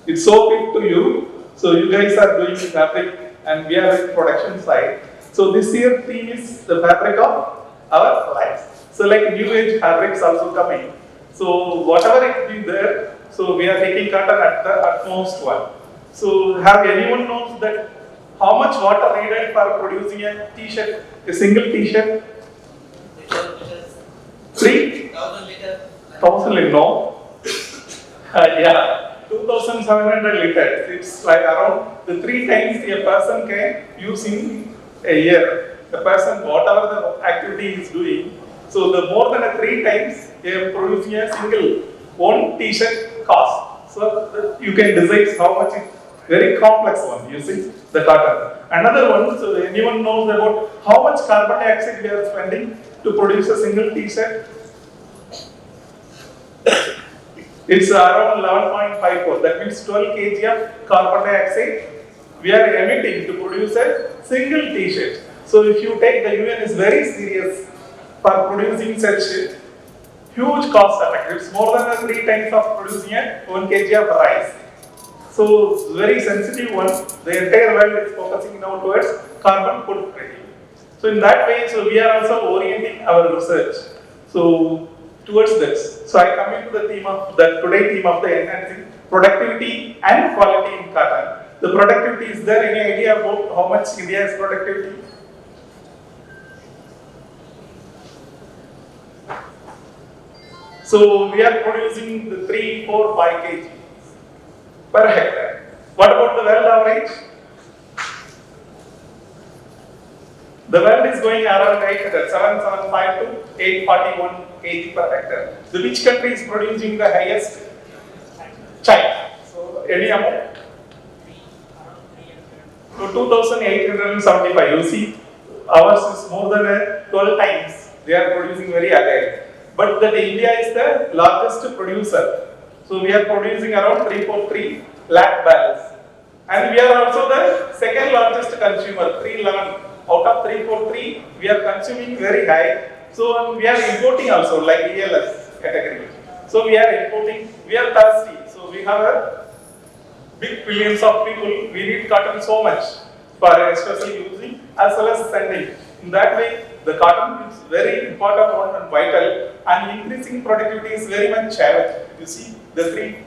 it's so big to you. So you guys are doing fabric and we are in production side. So this year theme is the fabric of our lives. So like new age fabrics also coming. So whatever it be there, so we are taking cotton at the utmost one. So have anyone knows that how much water needed for producing a t-shirt, a single t-shirt? 3,000 liters. 1,000 liters, no. Yeah, 2,700 liters. It's like around the 3 times a person can use in a year. The person, whatever the activity is doing, so the more than 3 times they are producing a single one t-shirt cost. So you can decide how much it's very complex one using the cotton. Another one, so anyone knows about how much carbon dioxide we are spending to produce a single t-shirt? It's around 11.54. That means 12 kg of carbon dioxide we are emitting to produce a single t-shirt. So if you take, the UN is very serious for producing such huge cost effect. It's more than 3 times of producing a 1 kg of rice. So it's very sensitive one. The entire world is focusing now towards carbon footprint. So in that way, so we are also orienting our research. So towards this. So I come into the theme of the today theme of the enhancing productivity and quality in cotton. The productivity, is there any idea about how much India's productivity? So we are producing the 3, 4, 5 kg per hectare. What about the world average? The world is going around 775 to 841 kg per hectare. So which country is producing the highest? China. So any amount? So 2875. You see, ours is more than 12 times. They are producing very agile. But that India is the largest producer. So we are producing around 343 lakh bales. And we are also the second largest consumer, 311. Out of 343, we are consuming very high. So we are importing also, like ELS category. So we are importing, we are thirsty. So we have a big billions of people, we need cotton so much for especially using as well as sending. In that way, the cotton is very important one and vital, and increasing productivity is very much challenge. You see, the 3,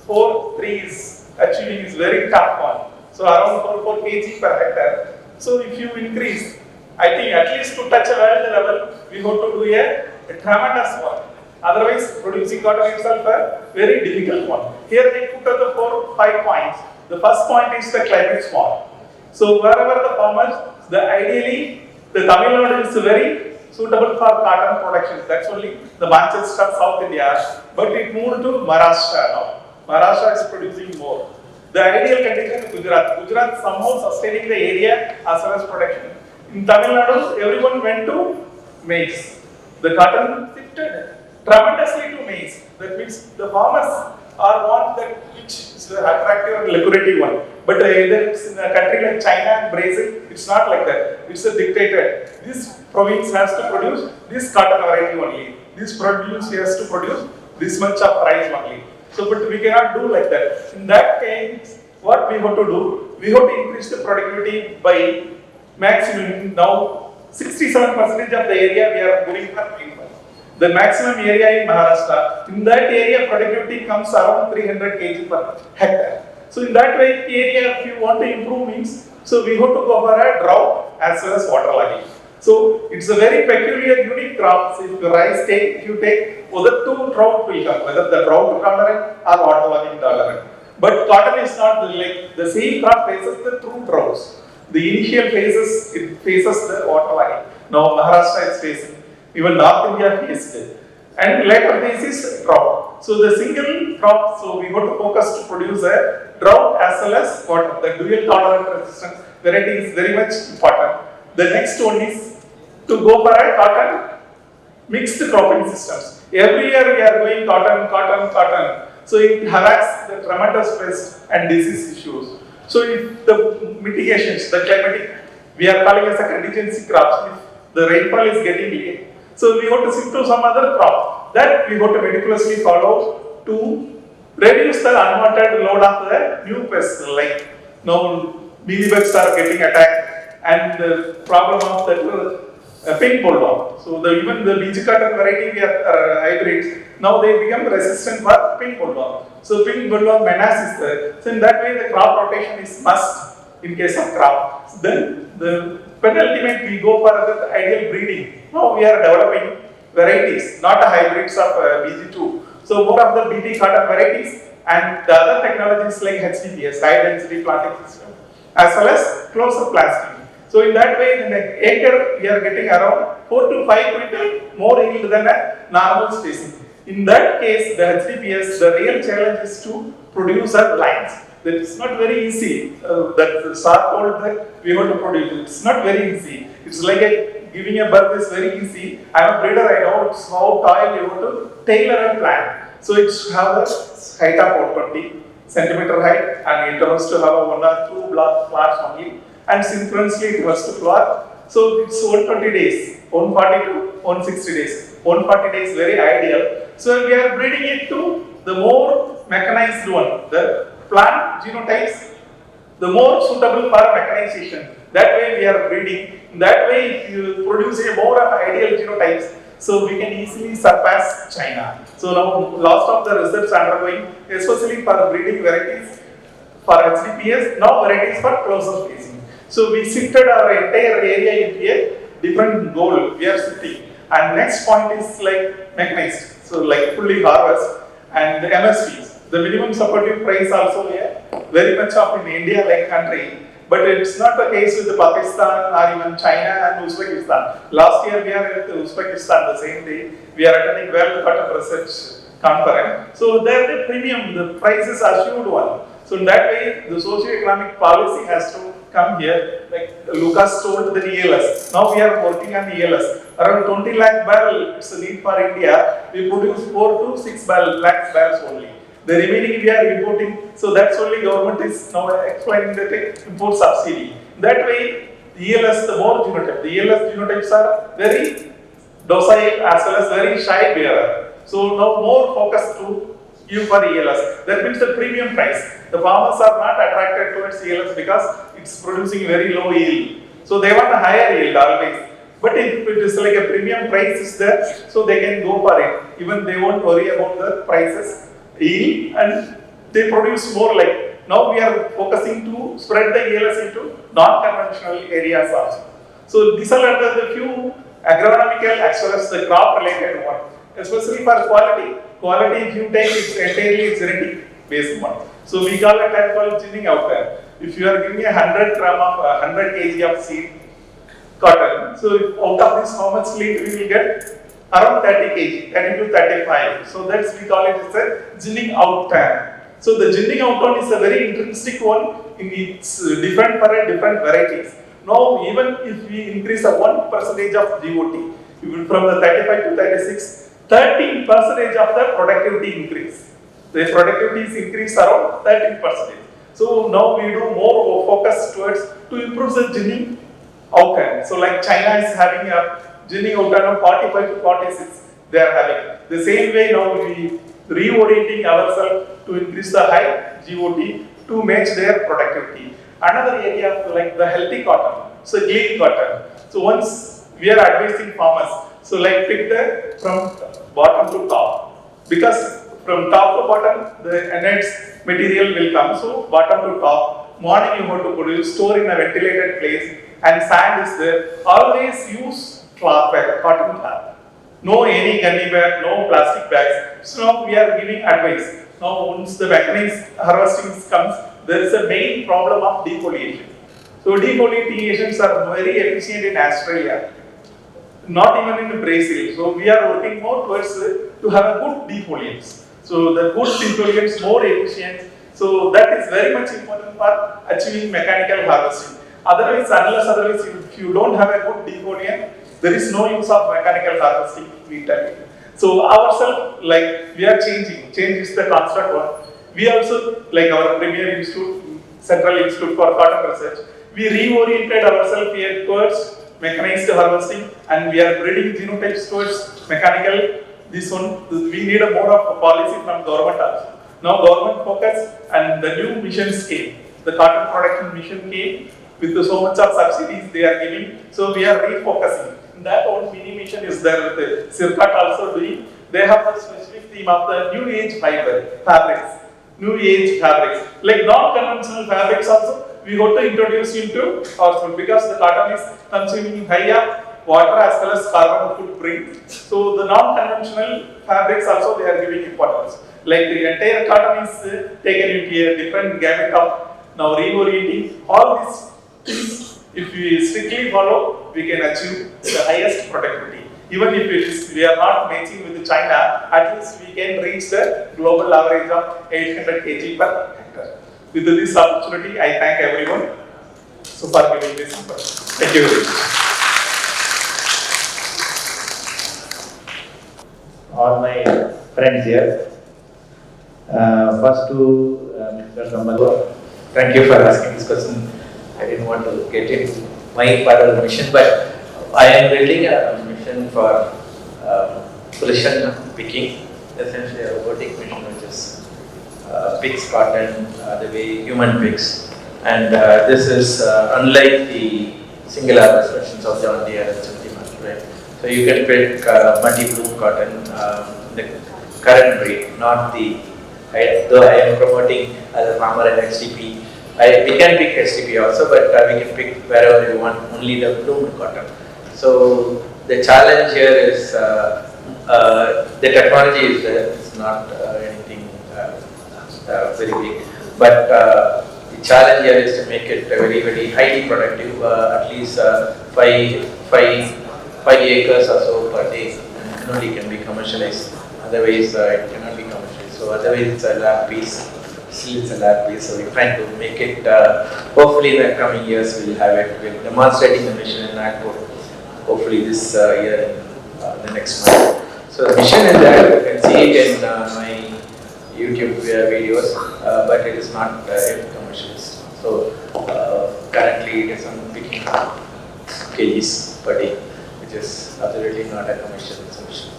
4 trees achieving is very tough one. So around 4 kg per hectare. So if you increase, I think at least to touch a world level, we have to do a tremendous one. Otherwise, producing cotton itself a very difficult one. Here they put the 4, 5 points. The first point is the climate small. So wherever the farmers, ideally, the Tamil Nadu is very suitable for cotton production. That's only the Manchester, South India. But it moved to Maharashtra now. Maharashtra is producing more. The ideal condition is Gujarat. Gujarat somehow sustaining the area as well as production. In Tamil Nadu, everyone went to maize. The cotton shifted tremendously to maize. That means the farmers are one that which is attractive and lucrative one. But either it's in a country like China and Brazil, it's not like that. It's a dictator. This province has to produce this cotton variety only. This province has to produce this much of rice only. So, but we cannot do like that. In that case, what we have to do? We have to increase the productivity by maximum. Now, 67% of the area we are going for rainfall. The maximum area in Maharashtra. In that area, productivity comes around 300 kg per hectare. So in that way, area if you want to improve means, so we have to go for a drought as well as waterlogging. So it's a very peculiar, unique crop. So if you take, whether two drought will come, whether the drought tolerant or waterlogging tolerant. But cotton is not like the same crop faces the two droughts. The initial phases, it faces the waterlogging. Now Maharashtra is facing, even North India faced it. And later phases drought. So the single crop, so we got to focus to produce a drought as well as water. The dual tolerant resistance variety is very much important. The next one is to go for a cotton mixed cropping systems. Every year we are going cotton. So it harasses the tremendous pest and disease issues. So if the mitigations, the climatic, we are calling as a contingency crops, if the rainfall is getting late. So we have to shift to some other crop that we have to meticulously follow to reduce the unwanted load of the new pests, like now mealybugs are getting attacked and the problem of the pink bollworm. So even the BG cotton variety we are hybrids, now they become resistant for pink bollworm. So pink bollworm menace is there. So in that way the crop rotation is must in case of crop. So then the penultimate we go for the ideal breeding. Now we are developing varieties, not hybrids of BG2. So more of the BT cotton varieties and the other technologies like HDPS, high density planting system, as well as closer plastic. So in that way, in an acre, we are getting around 4 to 5 quintal more yield than a normal spacing. In that case, the HDPS, the real challenge is to produce our lines. That is not very easy. That the Sardar told that we have to produce. It's not very easy. It's like giving a birth is very easy. I'm a breeder. I know it's how toil you have to tailor a plant. So it's have a height of 20 centimeter height, and it has to have a 1 or 2 flowers only. And synchronously it was to flower. So it's 120 days, 140 to 160 days. 140 days very ideal. So we are breeding it to the more mechanized one. The plant genotypes, the more suitable for mechanization. That way we are breeding. That way if you produce a more of ideal genotypes, so we can easily surpass China. So now lots of the research undergoing, especially for breeding varieties for HDPS, now varieties for closer spacing. So we shifted our entire area into a different goal we are shifting. And next point is like mechanized, so like fully harvest and the MSPs. The minimum supportive price also very much of in India like country, but it's not the case with Pakistan or even China and Uzbekistan. Last year we are at Uzbekistan the same day. We are attending World Cotton Research Conference. So there the premium, the price is assured one. So in that way, the socio-economic policy has to come here. Like Lucas told the ELS. Now we are working on ELS. Around 20 lakh barrel, it's a need for India. We produce 4 to 6 lakh barrels only. The remaining we are importing. So that's only government is now explaining the import subsidy. That way, the ELS, the more genotype. The ELS genotypes are very docile as well as very shy bearer. So now more focus to give for ELS. That means the premium price. The farmers are not attracted towards ELS because it's producing very low yield. So they want a higher yield always. But if it is like a premium price is there, so they can go for it. Even they won't worry about the prices, yield, and they produce more. Like now we are focusing to spread the ELS into non-conventional areas also. So these are the few agronomical as well as the crop related one. Especially for quality. Quality, if you take it's entirely genetic based one. So we call it as called ginning out there. If you are giving 100 gram of 100 kg of seed cotton, so if out of this how much yield we will get? Around 30 kg, 30 to 35. So that's we call it as a ginning out time. So the ginning out one is a very intrinsic one. It's different for different varieties. Now even if we increase a 1% of GOT, even from the 35 to 36, 13% of the productivity increase. The productivity is increased around 13%. So now we do more focus towards to improve the ginning outcome. So like China is having a ginning outcome of 45 to 46, they are having. The same way now we reorienting ourselves to increase the high GOT to match their productivity. Another area like the healthy cotton, so clean cotton. So once we are advising farmers, so like pick the from bottom to top, because from top to bottom the enhanced material will come. So bottom to top, morning you have to produce, store in a ventilated place, and sand is there. Always use cloth bag, cotton cloth. No any gunny bag, no plastic bags. So now we are giving advice. Now once the mechanized harvesting comes, there is a main problem of defoliation. So defoliations are very efficient in Australia, not even in Brazil. So we are working more towards to have a good defoliants. So the good defoliants more efficient. So that is very much important for achieving mechanical harvesting. Otherwise, if you don't have a good defoliant, there is no use of mechanical harvesting. We tell you. So ourselves, like we are changing. Change is the constant one. We also, like our premier institute, Central Institute for Cotton Research, we reoriented ourselves here towards mechanized harvesting, and we are breeding genotypes towards mechanical. This one, we need a more of a policy from government also. Now government focus and the new missions came. The cotton production mission came with so much of subsidies they are giving. So we are refocusing. That old mini mission is there with the Circuit also doing. They have a specific theme of the new age fabrics. New age fabrics. Like non-conventional fabrics also, we have to introduce into ourselves because the cotton is consuming higher water as well as carbon footprint. So the non-conventional fabrics also they are giving importance. Like the entire cotton is taken into a different gamut of now reorienting. All these things, if we strictly follow, we can achieve the highest productivity. Even if we are not matching with China, at least we can reach the global average of 800 kg per hectare. With this opportunity, I thank everyone for giving this input. Thank you very much. All my friends here. First to Mr. Kamal, thank you for asking this question. I didn't want to get into my part of the mission, but I am building a mission for precision picking, essentially a robotic machine which is picks cotton the way human picks. And this is unlike the single harvest machines of John Deere and Chettiman, right? So you can pick multi-bloom cotton, the current breed, not the, though I am promoting as a farmer and XTP. We can pick STP also, but we can pick wherever we want, only the bloomed cotton. So the challenge here is the technology is there, it's not anything very big, but the challenge here is to make it very, very highly productive, at least 5 acres or so per day, and only can be commercialized, otherwise it cannot be commercialized. So otherwise it's a lab piece. Still it's a lab piece, so we're trying to make it, hopefully in the coming years we'll have it, we're demonstrating the mission in Nagpur, hopefully this year and the next month. So the mission is there, you can see it in my YouTube videos, but it is not yet commercialized. So currently it is on picking kgs per day, which is absolutely not a commercial solution.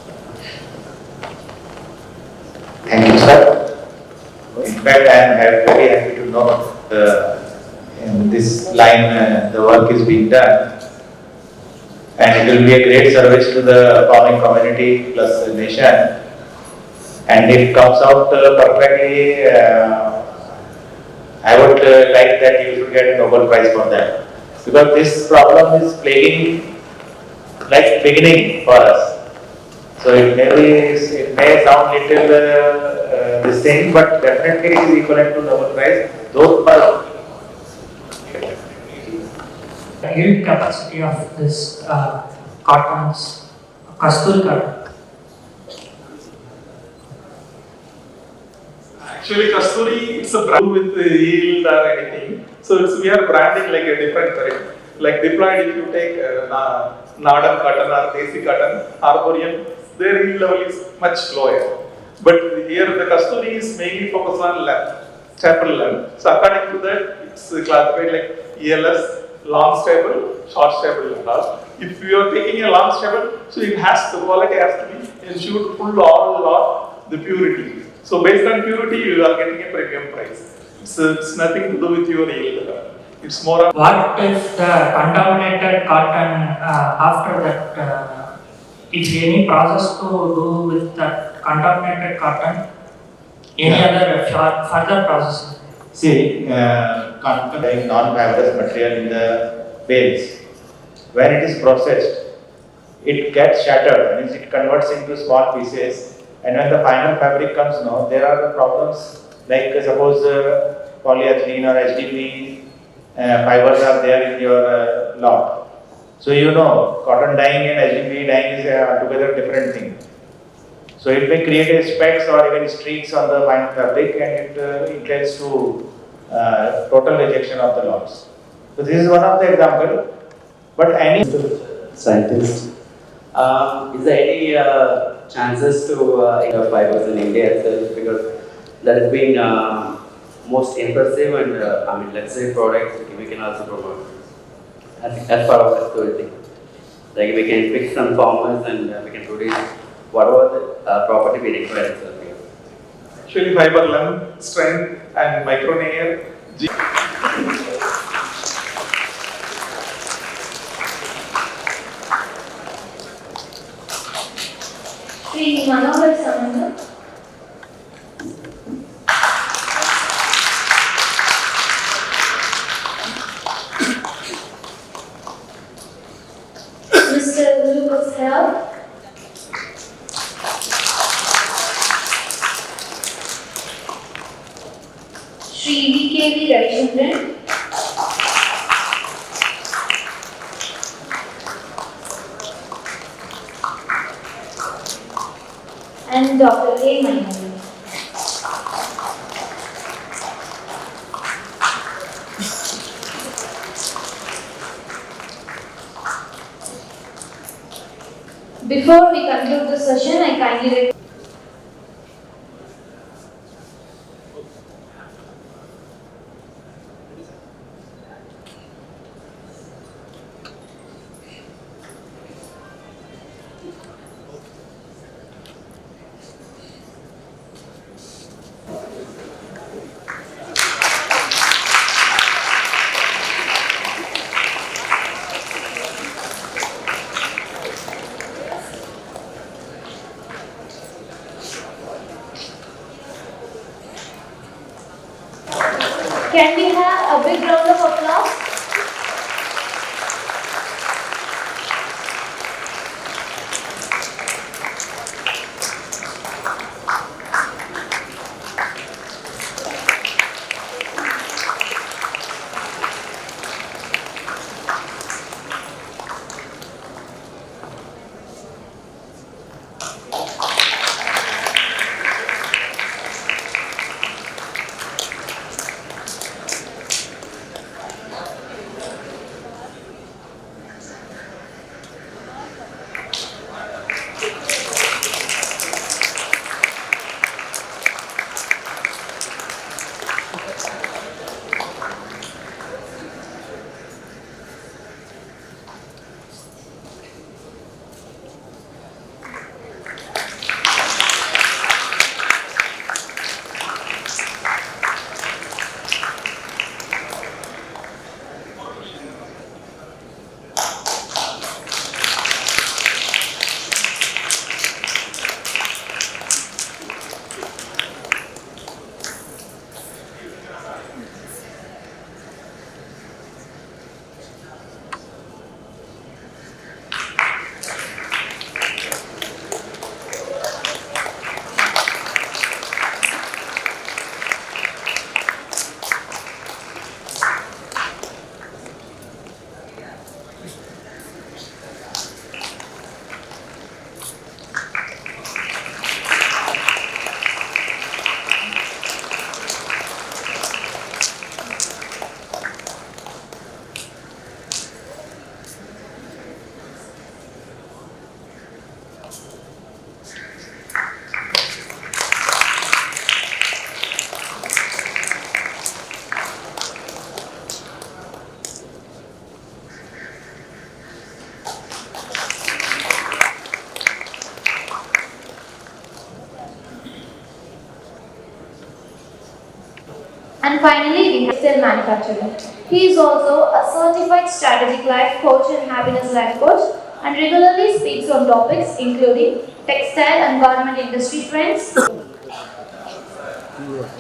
Thank you, sir. In fact, I am very happy to know in this line the work is being done, and it will be a great service to the farming community plus the nation. And it comes out perfectly. I would like that you should get a Nobel Prize for that, because this problem is plaguing like beginning for us. So it may sound little this thing, but definitely it is equivalent to Nobel Prize. Those are the yield capacity of this cottons, Kasturi cotton. Actually, Kasturi, it's a brand with yield or anything. So we are branding like a different variety. Like diploid, if you take Nadan cotton or Desi cotton, Arboreum, their yield level is much lower. But here the Kasturi is mainly focused on staple length. So according to that, it's classified like ELS, long staple, short staple and all. If you are taking a long staple, so it has, the quality has to be ensured full all the purity. So based on purity, you are getting a premium price. It's nothing to do with your yield. It's more of What if the contaminated cotton after that, if any process to do with that contaminated cotton, any other further process? See, containing non-fibrous material in the bales. When it is processed, it gets shattered, means it converts into small pieces. And when the final fabric comes, no, there are the problems like suppose polyethylene or HDPE fibers are there in your lot. So you know, cotton dyeing and HDPE dyeing is altogether different thing. So it may create a specks or even streaks on the fine fabric, and it leads to total rejection of the lots. So this is one of the example. But any scientist, is there any chances to fibers in India itself, because that has been most impressive and I mean, let's say products we can also promote as part of the thing. Like we can pick some farmers and we can produce whatever the property we require itself. Actually, fiber length, strength, and micro layer. Sri Manohar Samanta. Mr. Lucas Hell. Sri VKV Ravichandran. And Dr. A. Mainoli. Before we conclude the session, I kindly Can we have a big round of applause? And finally, we have textile manufacturing. He is also a certified strategic life coach and happiness life coach, and regularly speaks on topics including textile and garment industry trends.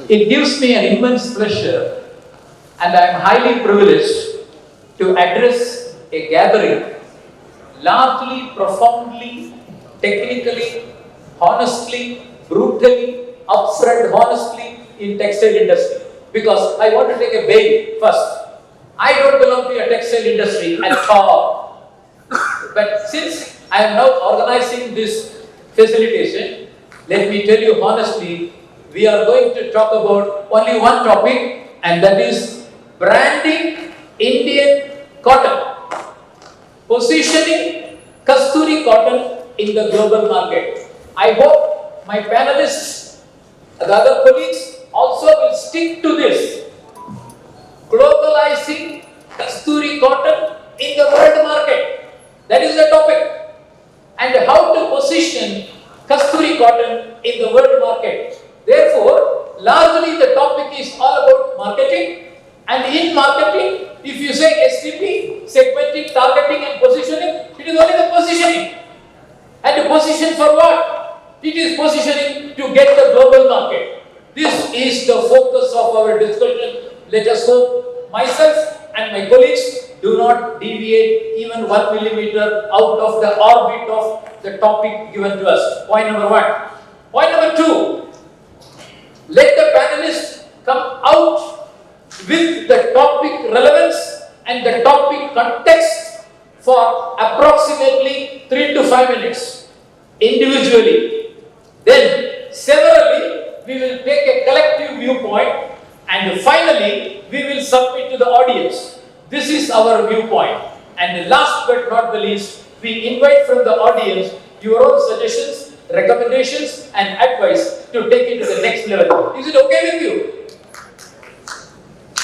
It gives me an immense pleasure and I am highly privileged to address a gathering largely, profoundly, technically, honestly, brutally, upfront, honestly in textile industry. Because I want to take a bail first. I don't belong to a textile industry at all. But since I am now organizing this facilitation, let me tell you honestly, we are going to talk about only one topic, and that is branding Indian cotton, positioning Kasturi cotton in the global market. I hope my panelists, the other colleagues also will stick to this. Globalizing Kasturi cotton in the world market. That is the topic. And how to position Kasturi cotton in the world market. Therefore, largely the topic is all about marketing. And in marketing, if you say SVP, segmenting, targeting and positioning, it is only the positioning. And the position for what? It is positioning to get the global market. This is the focus of our discussion. Let us hope myself and my colleagues do not deviate even 1 millimeter out of the orbit of the topic given to us. Point number one. Point number two, let the panelists come out with the topic relevance and the topic context for approximately 3 to 5 minutes individually. Then severally we will take a collective viewpoint and finally we will submit to the audience. This is our viewpoint. And last but not the least, we invite from the audience your own suggestions, recommendations and advice to take it to the next level. Is it okay with you?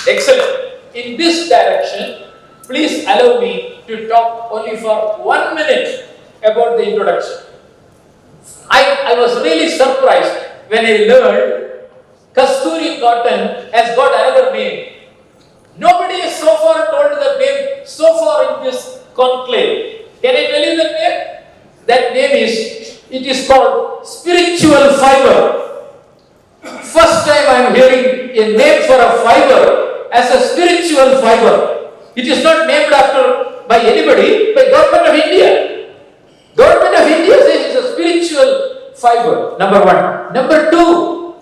Excellent. In this direction, please allow me to talk only for 1 minute about the introduction. I was really surprised when I learned Kasturi cotton has got another name. Nobody has so far told that name so far in this conclave. Can I tell you that name? That name is called spiritual fiber. First time I am hearing a name for a fiber as a spiritual fiber. It is not named after by anybody, by Government of India. Government of India says it is a spiritual fiber, number one. Number two,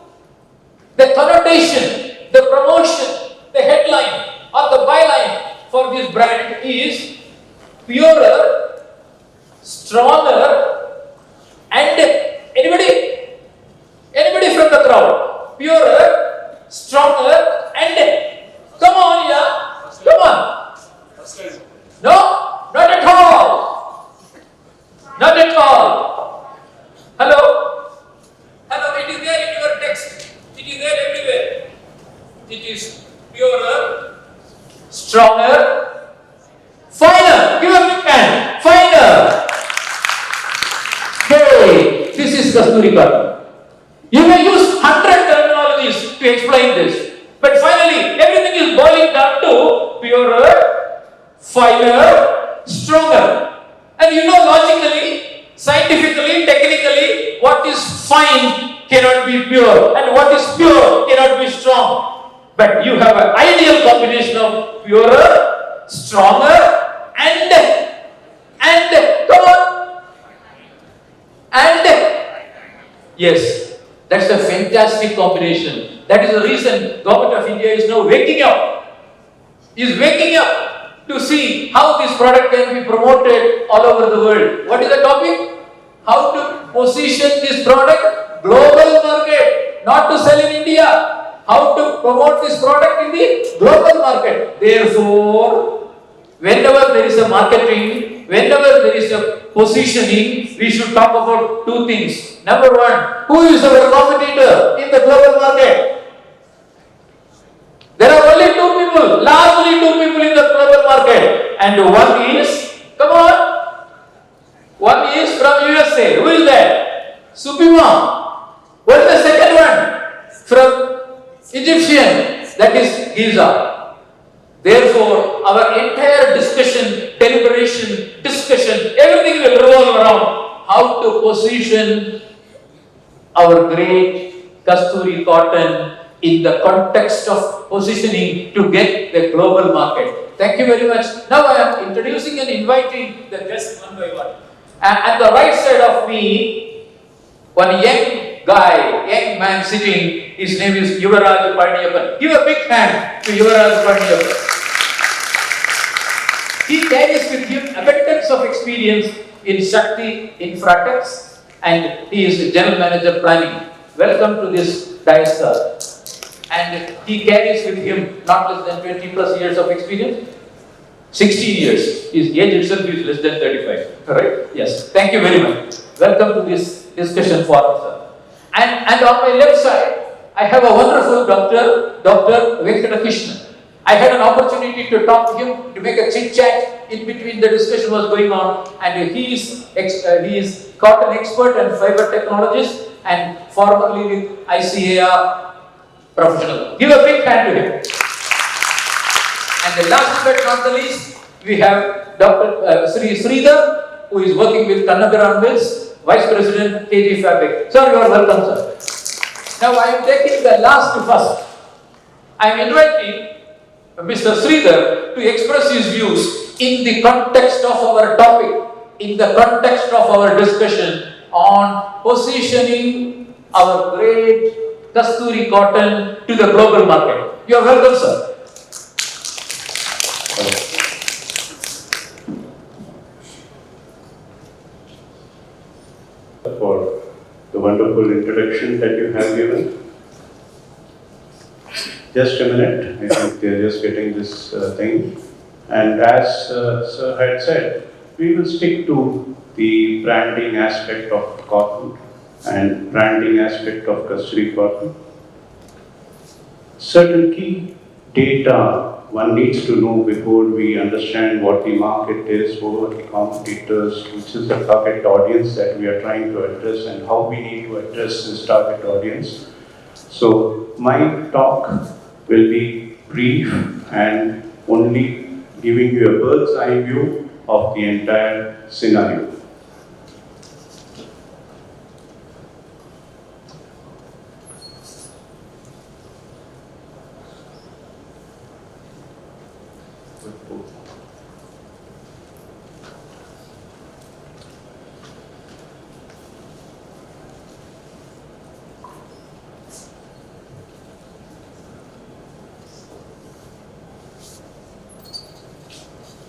the connotation, the promotion, the headline or the byline for this brand is purer, stronger and anybody from the crowd, purer, stronger and come on, yeah, come on. No, not at all. Not at all. Hello? Hello, it is there in your text. It is there everywhere. It is purer, stronger, finer. Give a big hand. Finer. Hey, this is Kasturi cotton. You may use 100 terminologies to explain this. But finally, everything is boiling down to purer, finer, stronger. And you know logically, scientifically, technically, what is fine cannot be pure and what is pure cannot be strong. But you have an ideal combination of purer, stronger and come on. And yes, that's a fantastic combination. That is the reason Government of India is now waking up. Is waking up to see how this product can be promoted all over the world. What is the topic? How to position this product global market, not to sell in India. How to promote this product in the global market. Therefore, whenever there is a marketing, whenever there is a positioning, we should talk about two things. Number one, who is our competitor in the global market? There are only two people, largely two people in the global market. And one is, come on, one is from USA. Who is that? Supima. What is the second one? From Egyptian, that is Giza. Therefore, our entire discussion, deliberation, discussion, everything will revolve around how to position our great Kasturi cotton in the context of positioning to get the global market. Thank you very much. Now I am introducing and inviting the guests one by one. At the right side of me, one young guy, young man sitting, his name is Yuvaraj Pandiyappan. Give a big hand to Yuvaraj Pandiyappan. He carries with him abundance of experience in Shakti Infratex and he is General Manager Planning. Welcome to this dais, sir. And he carries with him not less than 20 plus years of experience. 16 years. His age itself is less than 35. Right? Yes. Thank you very much. Welcome to this discussion forum, sir. And on my left side, I have a wonderful Dr. Venkatakrishnan. I had an opportunity to talk to him, to make a chit chat in between the discussion was going on, and he is cotton expert and fiber technologist and formerly with ICAR professional. Give a big hand to him. And the last but not the least, we have Dr. Sri Sridhar, who is working with Kannagaram Mills, Vice President KG Fabric. Sir, you are welcome, sir. Now I am taking the last to first. I am inviting Mr. Sridhar to express his views in the context of our topic, in the context of our discussion on positioning our great Kasturi cotton to the global market. You are welcome, sir. For the wonderful introduction that you have given. Just a minute, I think they're just getting this thing. And as Sir had said, we will stick to the branding aspect of cotton and branding aspect of Kasturi cotton. Certain key data one needs to know before we understand what the market is, who are the competitors, which is the target audience that we are trying to address, and how we need to address this target audience. So my talk will be brief and only giving you a bird's eye view of the entire scenario.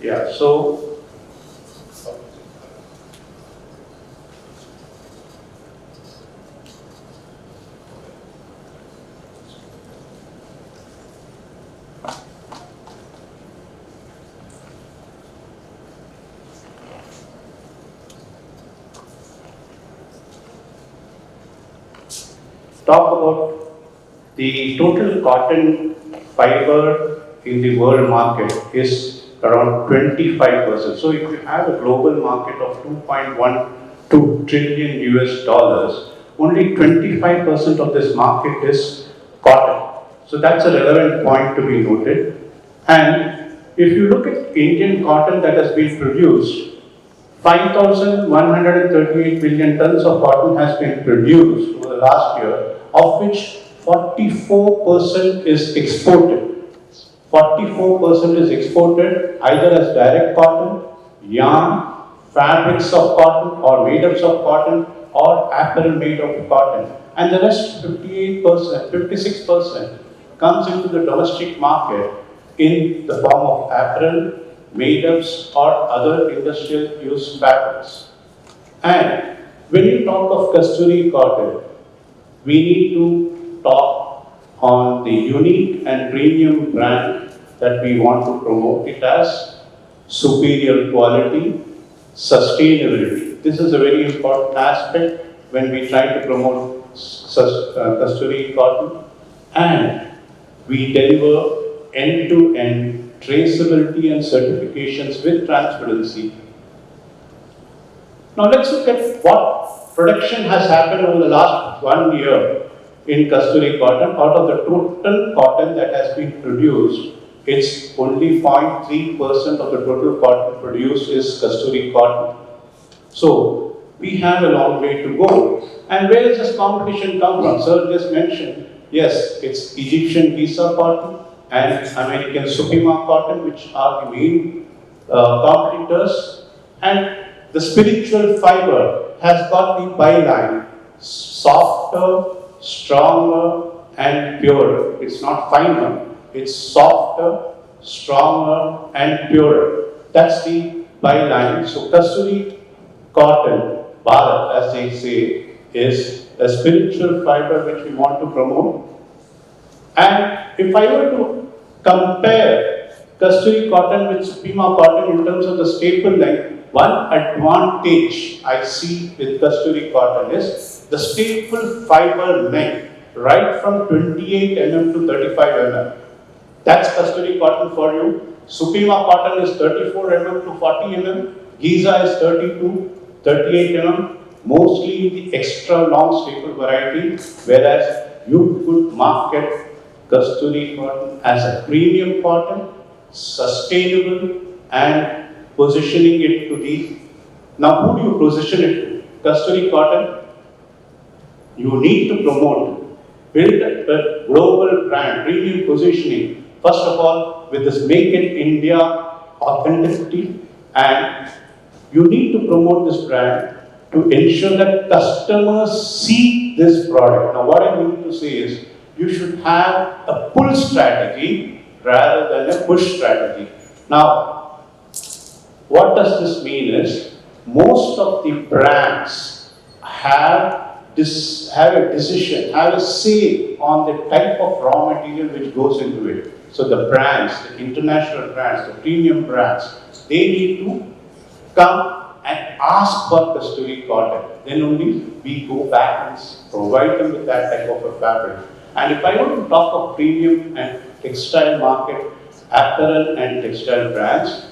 Yeah, so talk about the total cotton fiber in the world market is around 25%. So if you have a global market of 2.12 trillion US dollars, only 25% of this market is cotton. So that's a relevant point to be noted. And if you look at Indian cotton that has been produced, 5,138 million tons of cotton has been produced over the last year, of which 44% is exported. 44% is exported either as direct cotton, yarn, fabrics of cotton or made-ups of cotton or apparel made of cotton. And the rest 58%, 56% comes into the domestic market in the form of apparel, made-ups or other industrial use fabrics. And when you talk of Kasturi cotton, we need to talk on the unique and premium brand that we want to promote. It as superior quality, sustainability. This is a very important aspect when we try to promote Kasturi cotton, and we deliver end-to-end traceability and certifications with transparency. Now let's look at what production has happened over the last 1 year in Kasturi cotton. Out of the total cotton that has been produced, it's only 0.3% of the total cotton produced is Kasturi cotton. So we have a long way to go. And where does this competition come from? Sir just mentioned, yes, it's Egyptian Giza cotton and American Supima cotton, which are the main competitors. And the spiritual fiber has got the byline, softer, stronger, and purer. It's not finer, it's softer, stronger, and purer. That's the byline. So Kasturi cotton, Bharat, as they say, is a spiritual fiber which we want to promote. And if I were to compare Kasturi cotton with Supima cotton in terms of the staple length, one advantage I see with Kasturi cotton is the staple fiber length, right from 28 mm to 35 mm. That's Kasturi cotton for you. Supima cotton is 34 mm to 40 mm. Giza is 32, 38 mm. Mostly the extra long staple variety, whereas you could market Kasturi cotton as a premium cotton, sustainable, and positioning it to the, now who do you position it to? Kasturi cotton, you need to promote, build a global brand, premium positioning, first of all with this Make in India authenticity, and you need to promote this brand to ensure that customers see this product. Now what I mean to say is, you should have a pull strategy rather than a push strategy. Now, what does this mean is, most of the brands have a decision, have a say on the type of raw material which goes into it. So the brands, the international brands, the premium brands, they need to come and ask for Kasturi cotton. Then only we go back and provide them with that type of a fabric. And if I want to talk of premium and textile market, apparel and textile brands,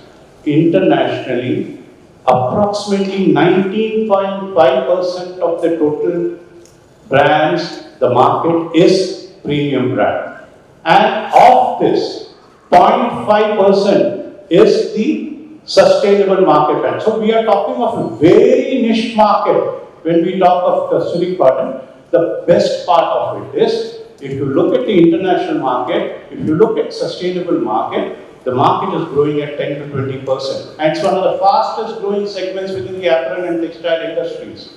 internationally, approximately 19.5% of the total brands, the market is premium brand. And of this, 0.5% is the sustainable market brand. So we are talking of a very niche market when we talk of Kasturi cotton. The best part of it is, if you look at the international market, if you look at sustainable market, the market is growing at 10 to 20%. And it's one of the fastest growing segments within the apparel and textile industries.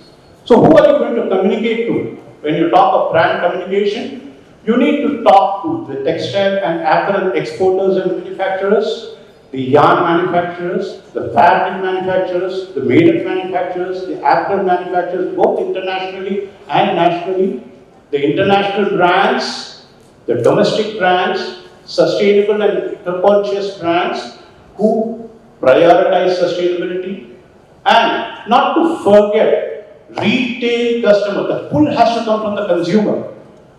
So who are you going to communicate to? When you talk of brand communication, you need to talk to the textile and apparel exporters and manufacturers, the yarn manufacturers, the fabric manufacturers, the made-up manufacturers, the apparel manufacturers, both internationally and nationally, the international brands, the domestic brands, sustainable and eco-conscious brands who prioritize sustainability, and not to forget retail customer. The pull has to come from the consumer,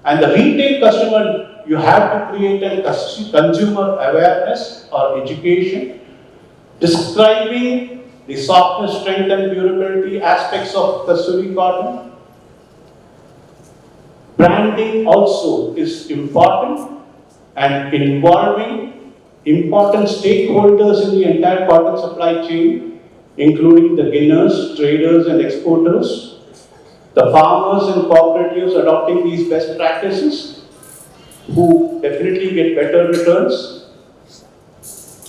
and the retail customer, you have to create a consumer awareness or education describing the softness, strength and durability aspects of Kasturi cotton. Branding also is important, and involving important stakeholders in the entire cotton supply chain, including the ginners, traders and exporters, the farmers and cooperatives adopting these best practices, who definitely get better returns.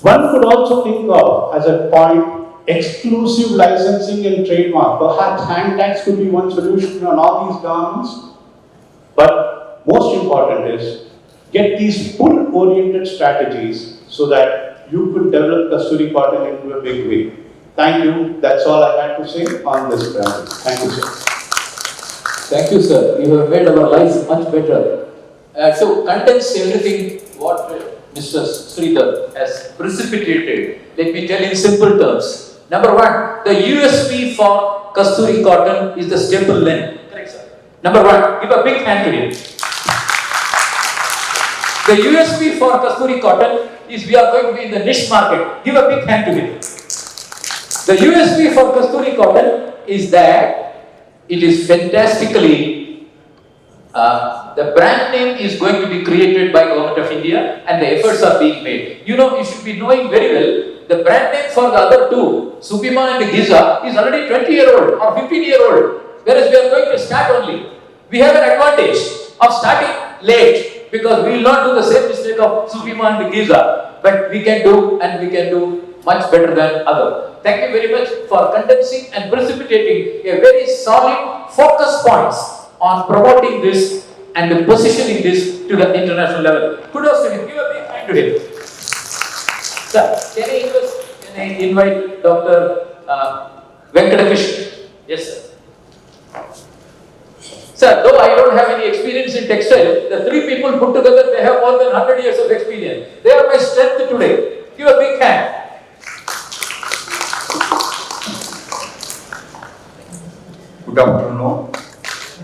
One could also think of, as a point, exclusive licensing and trademark. Perhaps hand tags could be one solution on all these garments, but most important is, get these pull-oriented strategies so that you could develop Kasturi cotton into a big way. Thank you. That's all I had to say on this brand. Thank you, sir. Thank you, sir. You have made our lives much better. So, condense everything what Mr. Sridhar has precipitated. Let me tell in simple terms. Number one, the USP for Kasturi cotton is the staple length. Correct, sir. Number one, give a big hand to him. The USP for Kasturi cotton is we are going to be in the niche market. Give a big hand to him. The USP for Kasturi cotton is that it is fantastically, the brand name is going to be created by Government of India and the efforts are being made. You know, you should be knowing very well the brand name for the other two, Supima and Giza, is already 20-year-old or 15-year-old, whereas we are going to start only. We have an advantage of starting late because we will not do the same mistake of Supima and Giza, but we can do much better than other. Thank you very much for condensing and precipitating a very solid focus points on promoting this and positioning this to the international level. Kudos to him. Give a big hand to him. Sir, can I invite Dr. Venkatakrishnan? Yes, sir. Sir, though I don't have any experience in textile, the three people put together, they have more than 100 years of experience. They are my strength today. Give a big hand. Good afternoon.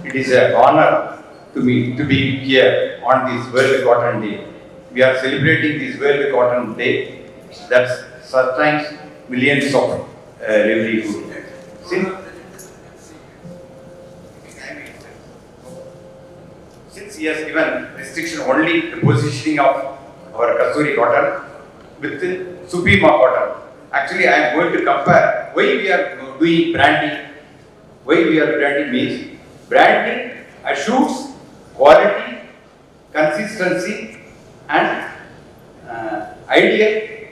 It is an honor to me to be here on this World Cotton Day. We are celebrating this World Cotton Day that sustains millions of livelihood. Since he has given restriction only the positioning of our Kasturi cotton with Supima cotton. Actually, I am going to compare why we are doing branding. Why we are branding means branding assures quality, consistency and ideal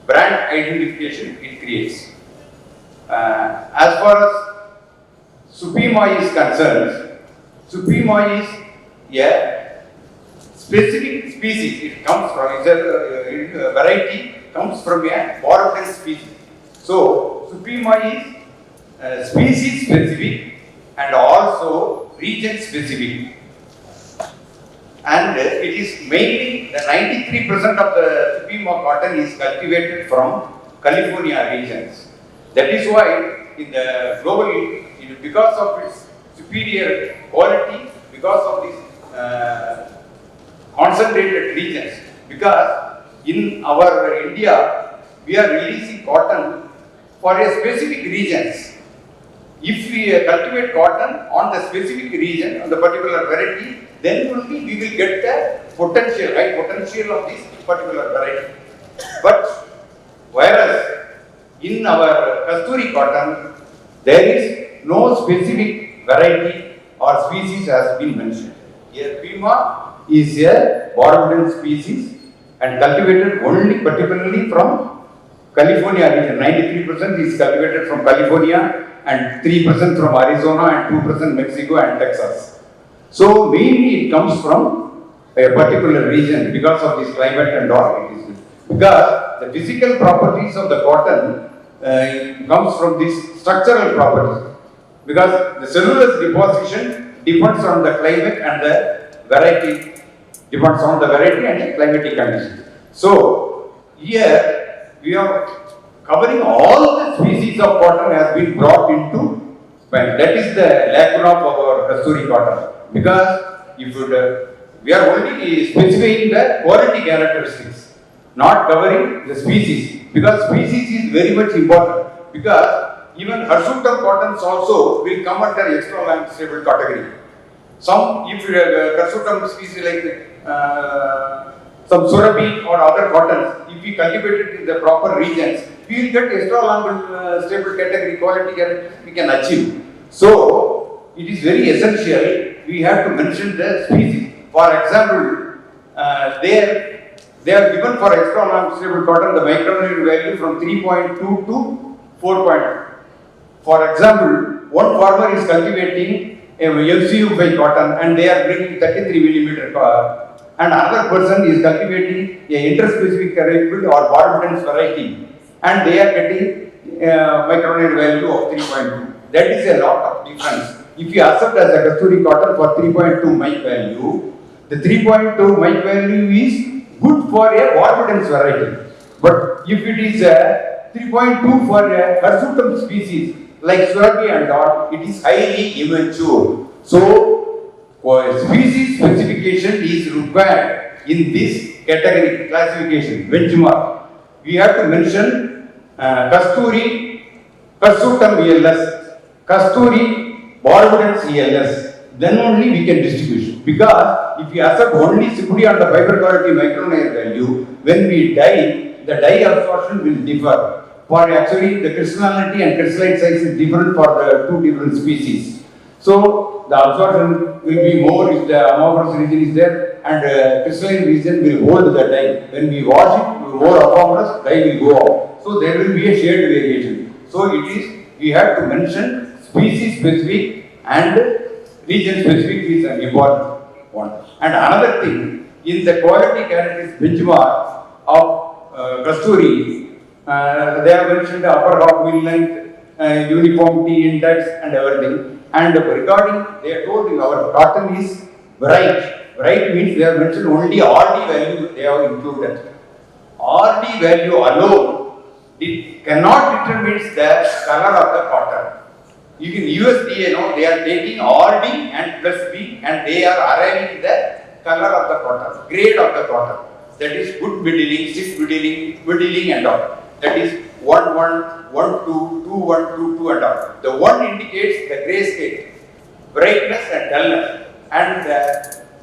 brand identification it creates. As far as Supima is concerned, Supima is a specific species. It comes from, it's a variety comes from a foreign species. So Supima is species specific and also region specific, and it is mainly the 93% of the Supima cotton is cultivated from California regions. That is why in the global, because of its superior quality, because of these concentrated regions, because in our India we are releasing cotton for a specific regions. If we cultivate cotton on the specific region, on the particular variety, then only we will get the potential, right? Potential of this particular variety. But whereas in our Kasturi cotton, there is no specific variety or species has been mentioned. Here, Pima is a borderland species and cultivated only particularly from California region. 93% is cultivated from California and 3% from Arizona and 2% Mexico and Texas. So mainly it comes from a particular region because of this climate and all. Because the physical properties of the cotton comes from these structural properties. Because the cellulose deposition depends on the climate and the variety, depends on the variety and the climatic conditions. So here we are covering all the species of cotton has been brought into, well, that is the lacuna of our Kasturi cotton. Because if we are only specifying the quality characteristics, not covering the species. Because species is very much important. Because even Hirsutum cottons also will come under extra long stable category. Some, if Hirsutum species like some Surabhi or other cottons, if we cultivate it in the proper regions, we will get extra long stable category quality we can achieve. So it is very essential. We have to mention the species. For example, they are given for extra long stable cotton the micronutrient value from 3.2 to 4. For example, one farmer is cultivating a LCU5 cotton and they are bringing 33 millimeter and another person is cultivating a interspecific variable or borderlands variety and they are getting micronutrient value of 3.2. That is a lot of difference. If you accept as a Kasturi cotton for 3.2 mic value, the 3.2 mic value is good for a borderlands variety. But if it is a 3.2 for a Hirsutum species like Surabhi and all, it is highly immature. So, species specification is required in this category classification benchmark. We have to mention Kasturi, Hirsutum ELS, Kasturi, borderlands ELS. Then only we can distinguish. Because if we accept only simply on the fiber quality micronutrient value, when we dye, the dye absorption will differ. For actually the crystallinity and crystalline size is different for the two different species. So the absorption will be more if the amorphous region is there, and crystalline region will hold the dye. When we wash it, more amorphous, dye will go off. So there will be a shade variation. So it is, we have to mention species specific and region specific is an important one. And another thing, in the quality characteristics benchmark of Kasturi, they have mentioned the upper half wheel length, uniformity index and everything. And regarding, they have told you our cotton is bright. Bright means they have mentioned only RD value they have included. RD value alone, it cannot determine the color of the cotton. You can USDA, they are taking RD and plus B and they are arriving the color of the cotton, grade of the cotton. That is good middling, stiff middling and all. That is 1, 1, 1, 2, 2, 1, 2, 2 and all. The 1 indicates the gray scale, brightness and dullness. And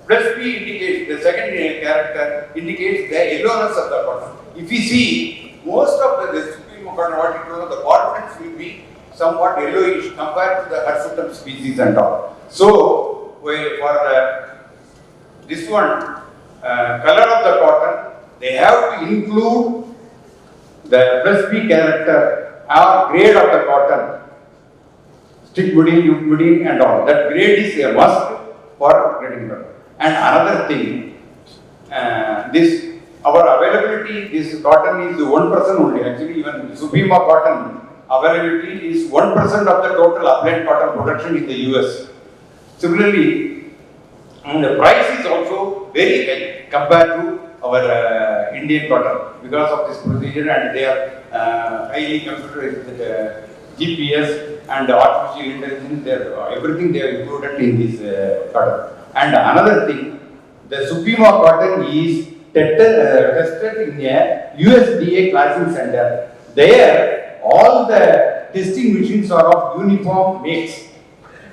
plus B indicates, the second character indicates the yellowness of the cotton. If you see, most of the Supreme cotton, what you know, the bottoms will be somewhat yellowish compared to the hirsutum species and all. So, for this one, color of the cotton, they have to include the plus B character or grade of the cotton, stick middling and all. That grade is a must for grading cotton. And another thing, our availability, this cotton is 1% only. Actually, even Suprema cotton availability is 1% of the total applied cotton production in the US. Similarly, the price is also very high compared to our Indian cotton because of this procedure, and they are highly computerized GPS and artificial intelligence. Everything they are included in this cotton. And another thing, the Suprema cotton is tested in a USDA classing center. There, all the testing machines are of uniform makes.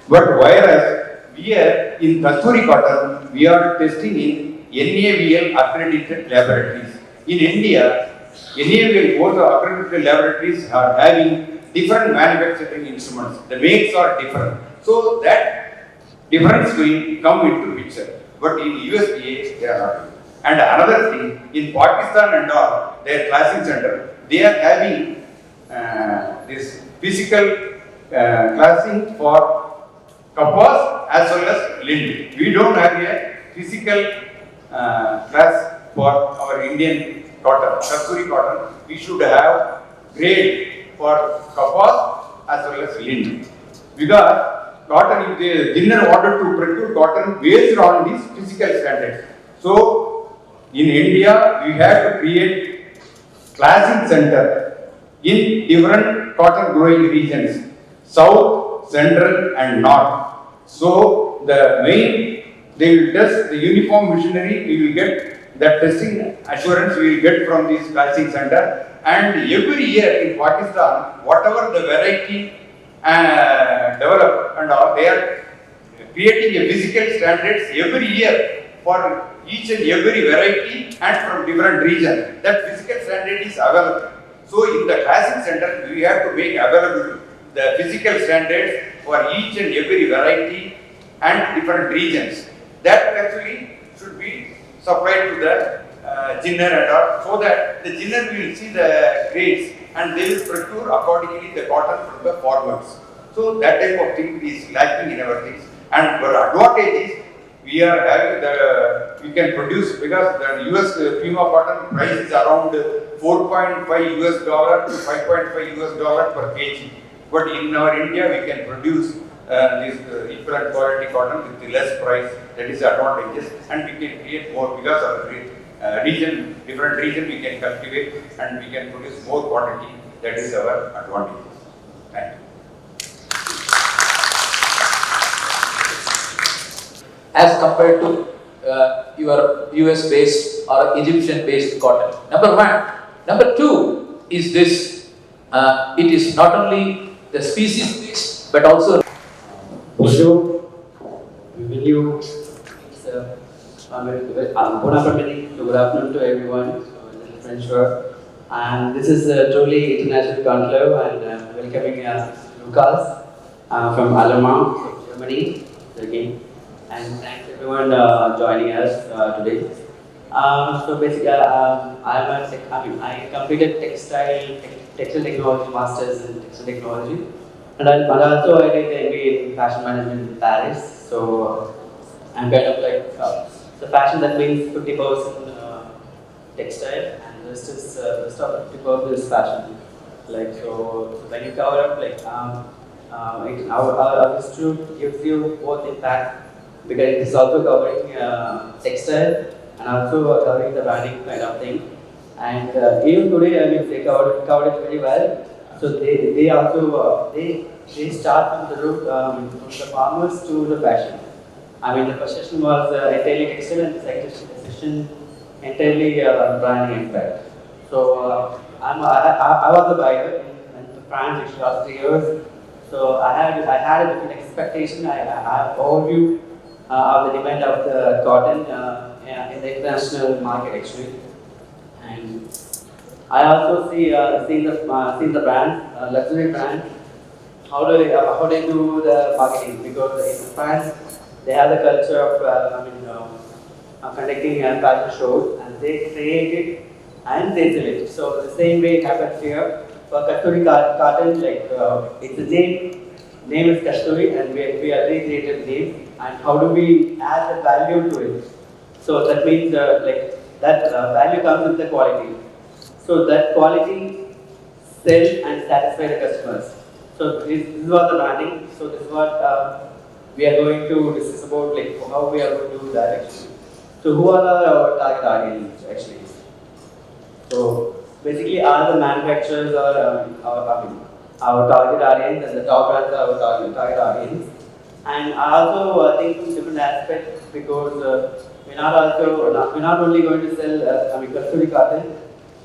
But whereas here in Kasturi cotton, we are testing in NAVL accredited laboratories. In India, NAVL, both accredited laboratories are having different manufacturing instruments. The makes are different. So that difference will come into picture. But in USDA, they are not. And another thing, in Pakistan and all, their classing center, they are having this physical classing for kapas as well as lint. We don't have a physical class for our Indian cotton, Kasturi cotton. We should have grade for kapas as well as lint. Because cotton, if the Jinner wanted to procure cotton based on these physical standards. So, in India, we have to create classing center in different cotton growing regions, south, central and north. So, the main, they will test the uniform machinery, we will get that testing assurance we will get from this classing center. And every year in Pakistan, whatever the variety develop and all, they are creating a physical standards every year for each and every variety and from different region. That physical standard is available. So in the classing center, we have to make available the physical standards for each and every variety and different regions. That actually should be supplied to the Jinner and all, so that the Jinner will see the grades and they will procure accordingly the cotton from the farmers. So that type of thing is lacking in our things. And our advantage is we are having we can produce, because the US Pima cotton price is around $4.5 to $5.5 per kg. But in our India, we can produce this equivalent quality cotton with less price. That is advantages, and we can create more because of region, different region we can cultivate and we can produce more quantity. That is our advantage. Thank you. As compared to your US based or Egyptian based cotton. Number one. Number two is this, it is not only the species mix but also Bonjour, bienvenue. Good afternoon to everyone. So, in the French word. And this is a truly international conclave, and welcoming Lucas from Alemang, Germany, again. And thanks everyone joining us today. So basically, I completed textile technology masters in textile technology, and also I did MBA in fashion management in Paris. So I'm kind of like the fashion, that means 50% textile, and the rest of 50% is fashion. Like so, when you cover up our institute gives you both impact, because it is also covering textile and also covering the branding kind of thing. And even today, I mean, they covered it very well. So they also they start from the root, from the farmers to the fashion. I mean, the first session was entirely textile, and the second session entirely branding impact. So I was a buyer in France, which was 3 years. So I had a different expectation. I have overview of the demand of the cotton in the international market actually. And I also seen the brands, luxury brands, how they do the marketing, because in France they have the culture of conducting fashion shows, and they create it and they sell it. So the same way it happens here for Kasturi cotton. It's a name is Kasturi, and we are recreated name. And how do we add the value to it? So that means that value comes with the quality. So that quality sell and satisfy the customers. So this is what the branding. So this is what we are going to discuss about, like how we are going to do that actually. So who are our target audience actually? So basically, all the manufacturers are our target audience, and the top brands are our target audience. And I also think from different aspects, because we're not only going to sell Kasturi cotton,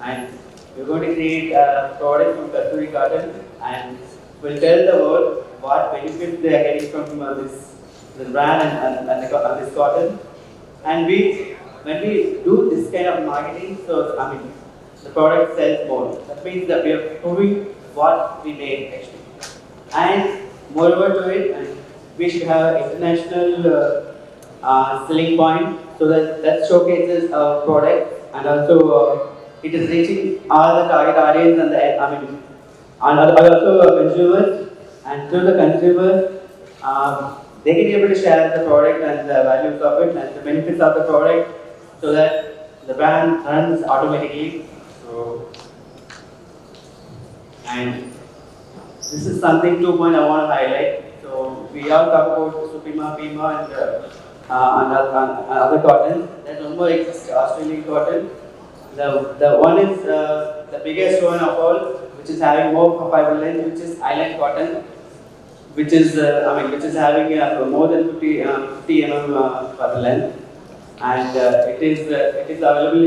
and we're going to create a product from Kasturi cotton, and we'll tell the world what benefits they are getting from this brand and this cotton. And when we do this kind of marketing, so the product sells more. That means that we are proving what we made actually. And moreover to it, we should have international selling point, so that showcases our product, and also it is reaching all the target audience and also consumers. And through the consumers, they can be able to share the product and the values of it and the benefits of the product, so that the brand runs automatically. So, and this is something 2 point I want to highlight. So we all talk about Supima, Pima, and other cotton. There's one more exists, Australian cotton. The one is the biggest one of all, which is having more fiber length, which is island cotton, which is which is having more than 50 mm fiber length, and it is available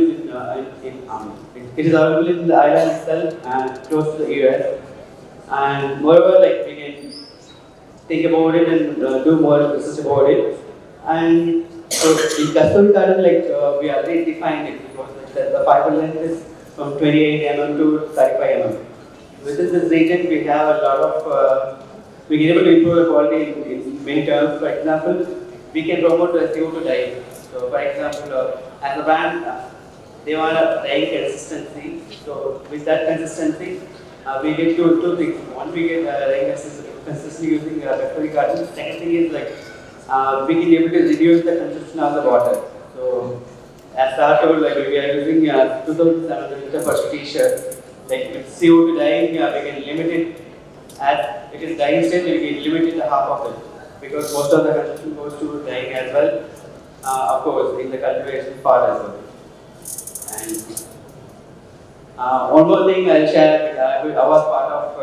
it is available in the island itself and close to the US. And moreover, we can think about it and do more research about it. And so in Kasturi cotton, we already defined it, because the fiber length is from 28 mm to 35 mm. Within this region, we have a lot of we can able to improve the quality in many terms. For example, we can promote the CO2 dye. So, for example, as a brand, they want a dye consistency. So, with that consistency, we get two things. One, we get dye consistency using Kasturi cotton. Second thing is we can able to reduce the consumption of the water. So, as Sardar told, we are using 2,700 liters per t-shirt. With CO2 dyeing, we can limit it. As it is dyeing stage, we can limit it to half of it, because most of the consumption goes to dyeing as well. Of course, in the cultivation part as well. And one more thing I'll share. I was part of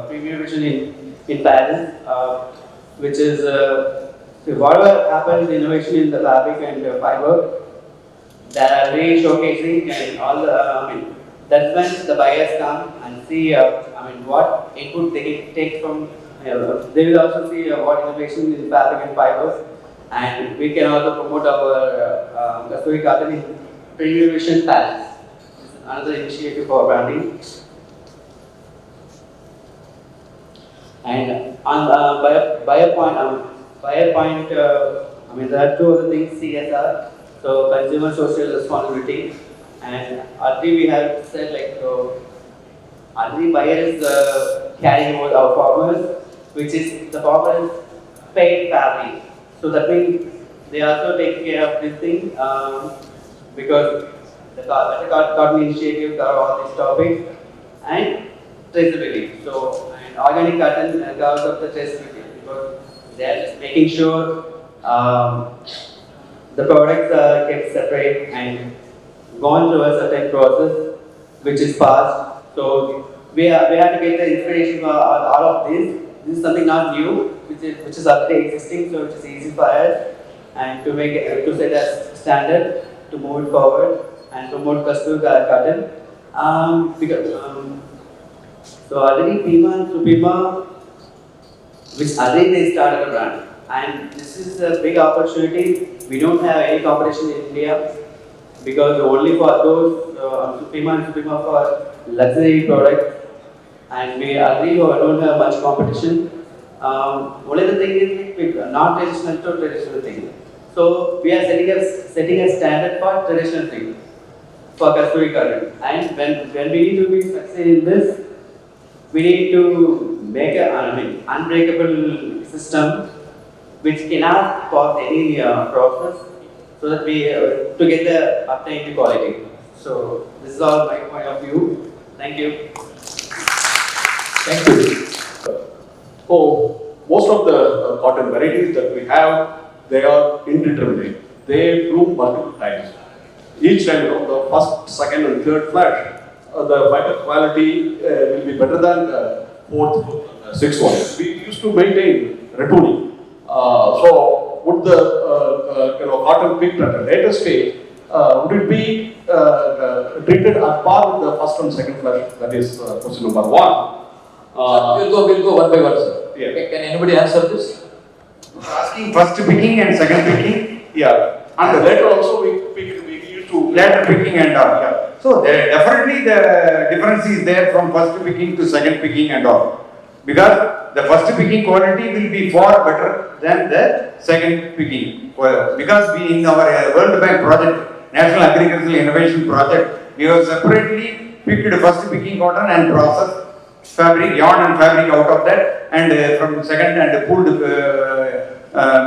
Premier Vision in Patel, which is whatever happens innovation in the fabric and fiber, that are really showcasing, and all the that's when the buyers come and see what input they can take from. They will also see what innovation in fabric and fiber, and we can also promote our Kasturi cotton in Premier Vision Palace. This is another initiative for branding. And on by a point, I mean there are two other things, CSR, so consumer social responsibility, and already we have said like so. Already buyer is carrying over our farmers, which is the farmers paid fairly. So that means they also take care of this thing because the cotton initiative cover all these topics and traceability. So and organic cotton covers up the traceability because they are just making sure the products are kept separate and gone through a certain process which is passed. So we have to get the inspiration for all of this. This is something not new, which is already existing, so it is easy for us and to make it, to set a standard to move it forward and promote custom cotton. So already Pima and Supima, which already they started a brand, and this is a big opportunity. We don't have any competition in India because only for those Supima and Supima for luxury products, and we already don't have much competition. Only the thing is not traditional to traditional thing. So we are setting a standard for traditional thing for custody cotton. And when we need to be successful in this, we need to make a unbreakable system which cannot cause any process, so that we to get the obtain the quality. So this is all my point of view. Thank you. Thank you. So most of the cotton varieties that we have, they are indeterminate. They bloom multiple times. Each time, the first, second, and third flush, the fiber quality will be better than the fourth, sixth one. We used to maintain retooling. So would the cotton picked at a later stage, would it be treated at par with the first and second flush? That is question number one. We'll go one by one, sir. Yeah. Okay, can anybody answer this? Asking first picking and second picking? Yeah. And later also we used to later picking and all. Yeah. So definitely the difference is there from first picking to second picking and all. Because the first picking quality will be far better than the second picking. Because we in our World Bank project, National Agricultural Innovation Project, we have separately picked first picking cotton and processed fabric, yarn and fabric out of that, and from second and pulled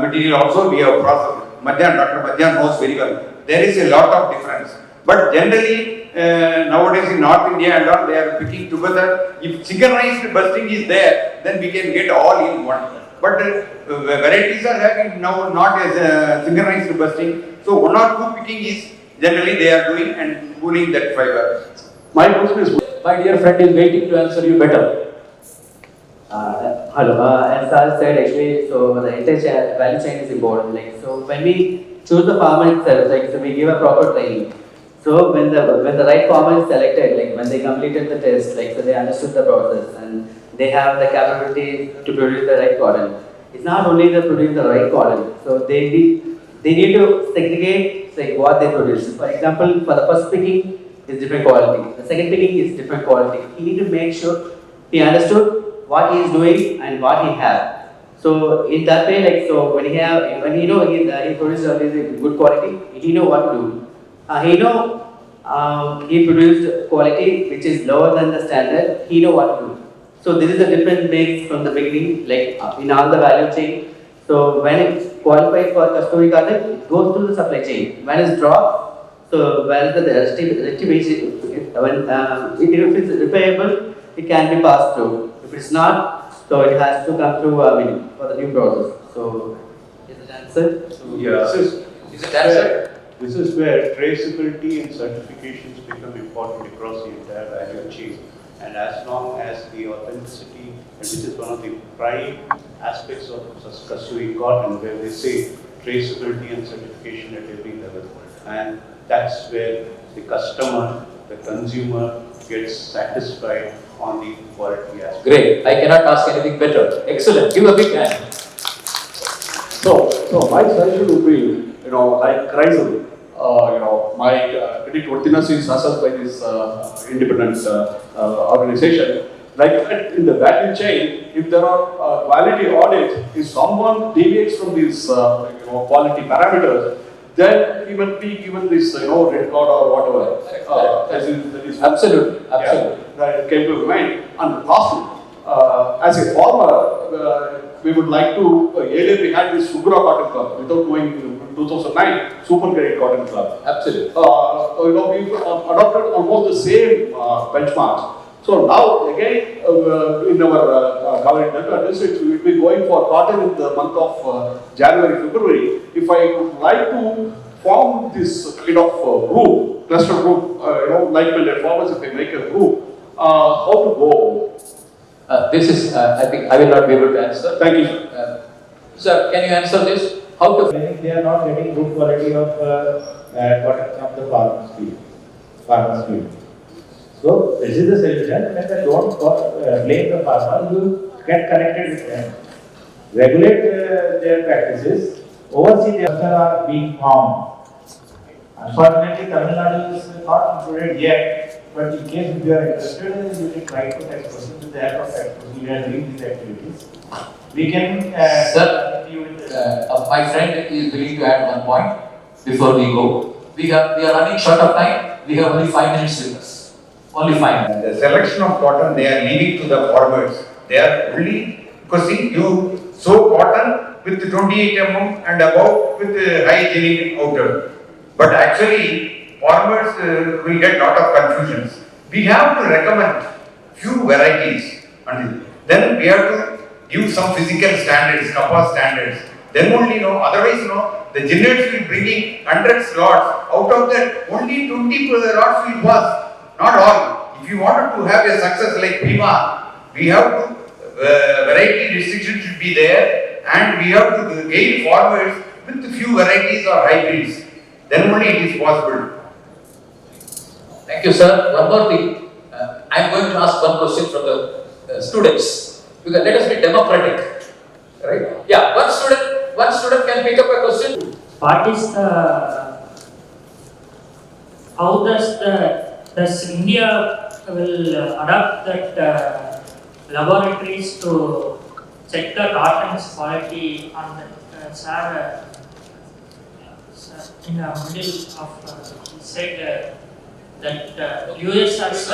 material also we have processed. Dr. Madhyan knows very well. There is a lot of difference. But generally, nowadays in North India and all, they are picking together. If synchronized busting is there, then we can get all in one. But varieties are having now not as synchronized busting. So one or two picking is generally they are doing and pulling that fiber. My question is, My dear friend is waiting to answer you better. Hello, as Sardar said actually, so the entire value chain is important. Like, so when we choose the farmer itself, like, so we give a proper training. So when the right farmer is selected, like when they completed the test, like so they understood the process and they have the capability to produce the right cotton. It's not only to produce the right cotton, so they need to segregate like what they produce. For example, for the first picking is different quality, the second picking is different quality. He need to make sure he understood what he is doing and what he have. So in that way, like so when he produces a good quality, he know what to do. He produced quality which is lower than the standard. He know what to do. So this is a different mix from the beginning, like in all the value chain. So when it qualifies for customary cotton, it goes through the supply chain. When it's dropped, so when the retribution, if it's repairable, it can be passed through. If it's not, so it has to come through for the new process. So is it answered? Yeah. Is it answered? This is where traceability and certifications become important across the entire value chain. And as long as the authenticity, and which is one of the prime aspects of custody cotton, where they say traceability and certification at every level. And that's where the customer, the consumer gets satisfied on the quality aspect. Great. I cannot ask anything better. Excellent. Give a big hand. So my suggestion would be, like Chrysler, my creditworthiness is assessed by this independent organization. Like that, in the value chain, if there are quality audits, if someone deviates from these quality parameters, then he must be given this red card or whatever. That is Absolutely. that came to mind. And lastly, as a farmer, we would like to, earlier we had this Sugra Cotton Club, without going to 2009, Super Great Cotton Club. Absolutely. We've adopted almost the same benchmarks. So now again, in our government district, we will be going for cotton in the month of January, February. If I would like to form this kind of group, cluster group, like-minded farmers, if I make a group, how to go? This is, I think I will not be able to answer. Thank you, sir. Sir, can you answer this? How to? I think they are not getting good quality of cotton from the farmer's field. So this is the solution. When they don't blame the farmer, you get connected with them, regulate their practices, oversee their are being formed. Unfortunately, Tamil Nadu is not included yet. But in case if you are interested, you can try to tax processing with the help of tax processing. We are doing these activities. We can. Sir, my friend is willing to add one point before we go. We are running short of time. We have only 5 minutes with us. Only 5. The selection of cotton they are leaving to the farmers. They are only, because see, you sow cotton with 28 mm and above with high hygienic outer. But actually, farmers will get lot of confusions. We have to recommend few varieties, and then we have to give some physical standards, kappa standards. Then only otherwise the generates will bringing 100 lots. Out of that, only 20 lots will pass. Not all. If you wanted to have a success like Prima, we have to, variety restriction should be there, and we have to gain farmers with few varieties or hybrids. Then only it is possible. Thank you, sir. One more thing. I am going to ask one question from the students. Because let us be democratic. Right? Yeah, one student can pick up a question. What is the, how does India will adopt that laboratories to check the cotton's quality on the in the middle of he said that US has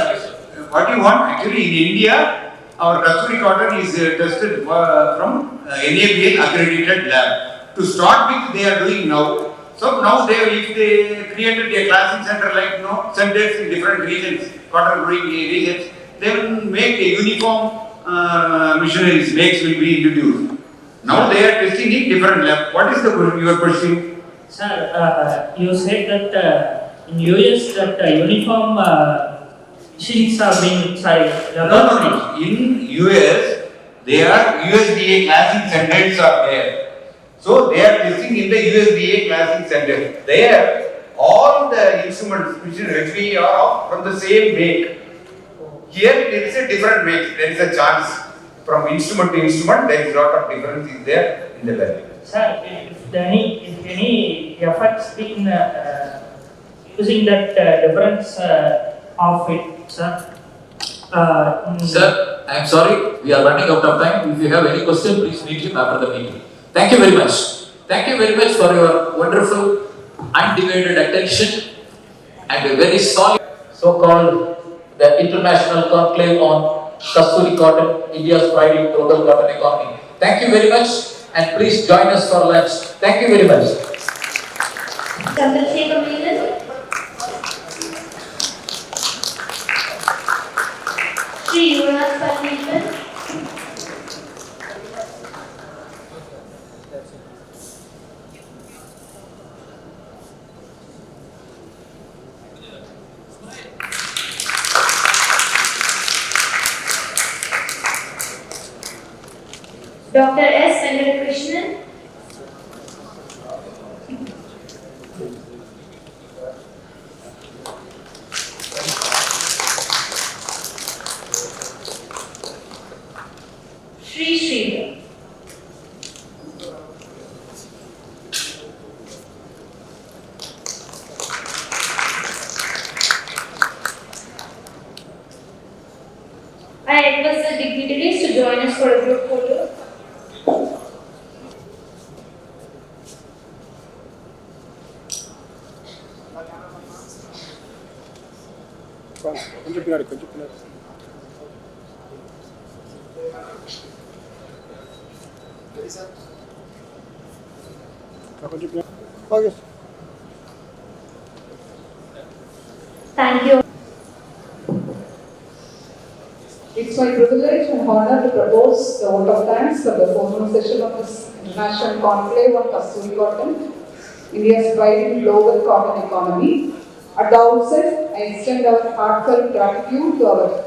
What you want actually in India, our Kasturi cotton is tested from NABL accredited lab. To start with, they are doing now. So now if they created a classing center like centers in different regions, cotton growing regions, they will make a uniform machineries, makes will be introduced. Now they are testing in different lab. What is your question? Sir, you said that in US that uniform machines are being No. In US, there are USDA classing centers are there. So they are testing in the USDA classing center. There, all the instruments which are from the same make. Here there is a different make. There is a chance from instrument to instrument. There is a lot of difference is there in the value. Sir, if any effects in using that difference of it, sir. Sir, I am sorry, we are running out of time. If you have any question, please meet him after the meeting. Thank you very much. Thank you very much for your wonderful, undivided attention and a very solid so-called the International Conclave on Kasturi Cotton, India's pride in global cotton economy. Thank you very much and please join us for lunch. Thank you very much. Dr. S. Venkatrakrishnan. Sri Sri. I request the dignitaries to join us for a group photo. Thank you. It's my privilege and honor to propose the vote of thanks for the formal session of this International Conclave on Kasturi Cotton, India's pride in global cotton economy. At the outset, I extend our heartfelt gratitude to our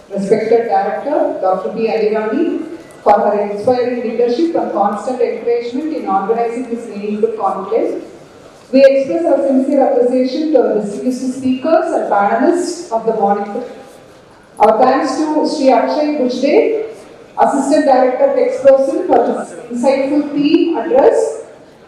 respected director, Dr. P. Alirani, for her inspiring leadership and constant encouragement in organizing this meaningful conclave. We express our sincere appreciation to our distinguished speakers and panelists of the morning. Our thanks to Sri Akshay Bujde, Assistant Director Textiles, for his insightful theme address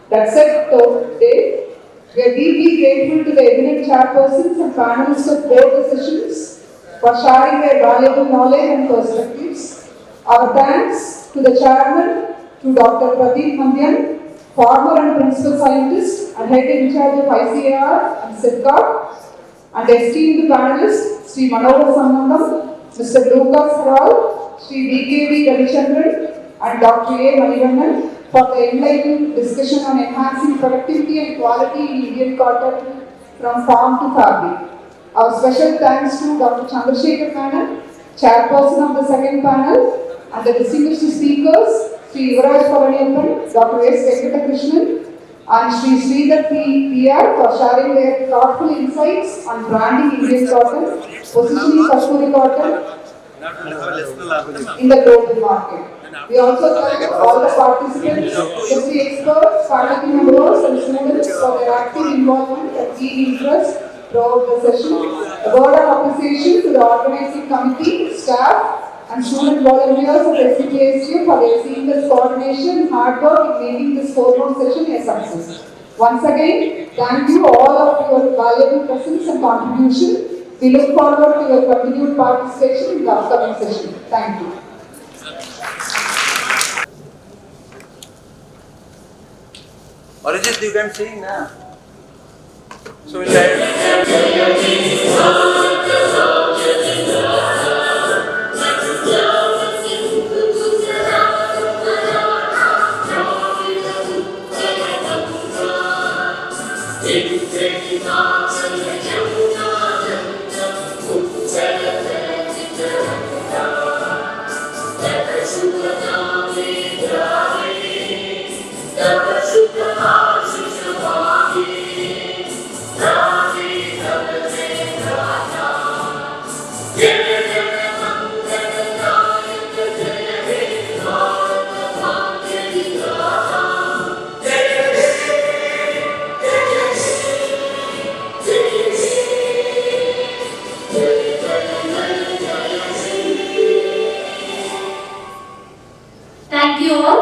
that set the day. We are deeply grateful to the eminent chairpersons and panelists of both the sessions for sharing their valuable knowledge and perspectives. Our thanks to the chairman, to Dr. Pradeep Mandyan, former and principal scientist and head in charge of ICAR and SIPCAR, and esteemed panelists, Sri Manohar Sambandam, Mr. Lucas Rao, Sri VKV Ravichandran, and Dr. A. Manivannan for the enlightening discussion on enhancing productivity and quality in Indian cotton from farm to fabric. Our special thanks to Dr. Chandrasekhar Menon, chairperson of the second panel, and the distinguished speakers, Sri Yuvraj Pavaniyappan, Dr. S. Venkatakrishnan, and Sri Sridhar PR for sharing their thoughtful insights on branding Indian cotton, positioning Kasturi cotton in the global market. We also thank all the participants, industry experts, faculty members and students for their active involvement and keen interest throughout the session. A word of appreciation to the organizing committee, staff and student volunteers of SVPISTM for their seamless coordination and hard work in making this four-round session a success. Once again, thank you all of your valuable presence and contribution. We look forward to your continued participation in the upcoming session. Thank you. Orijit, you can sing now. So we'll Thank you all.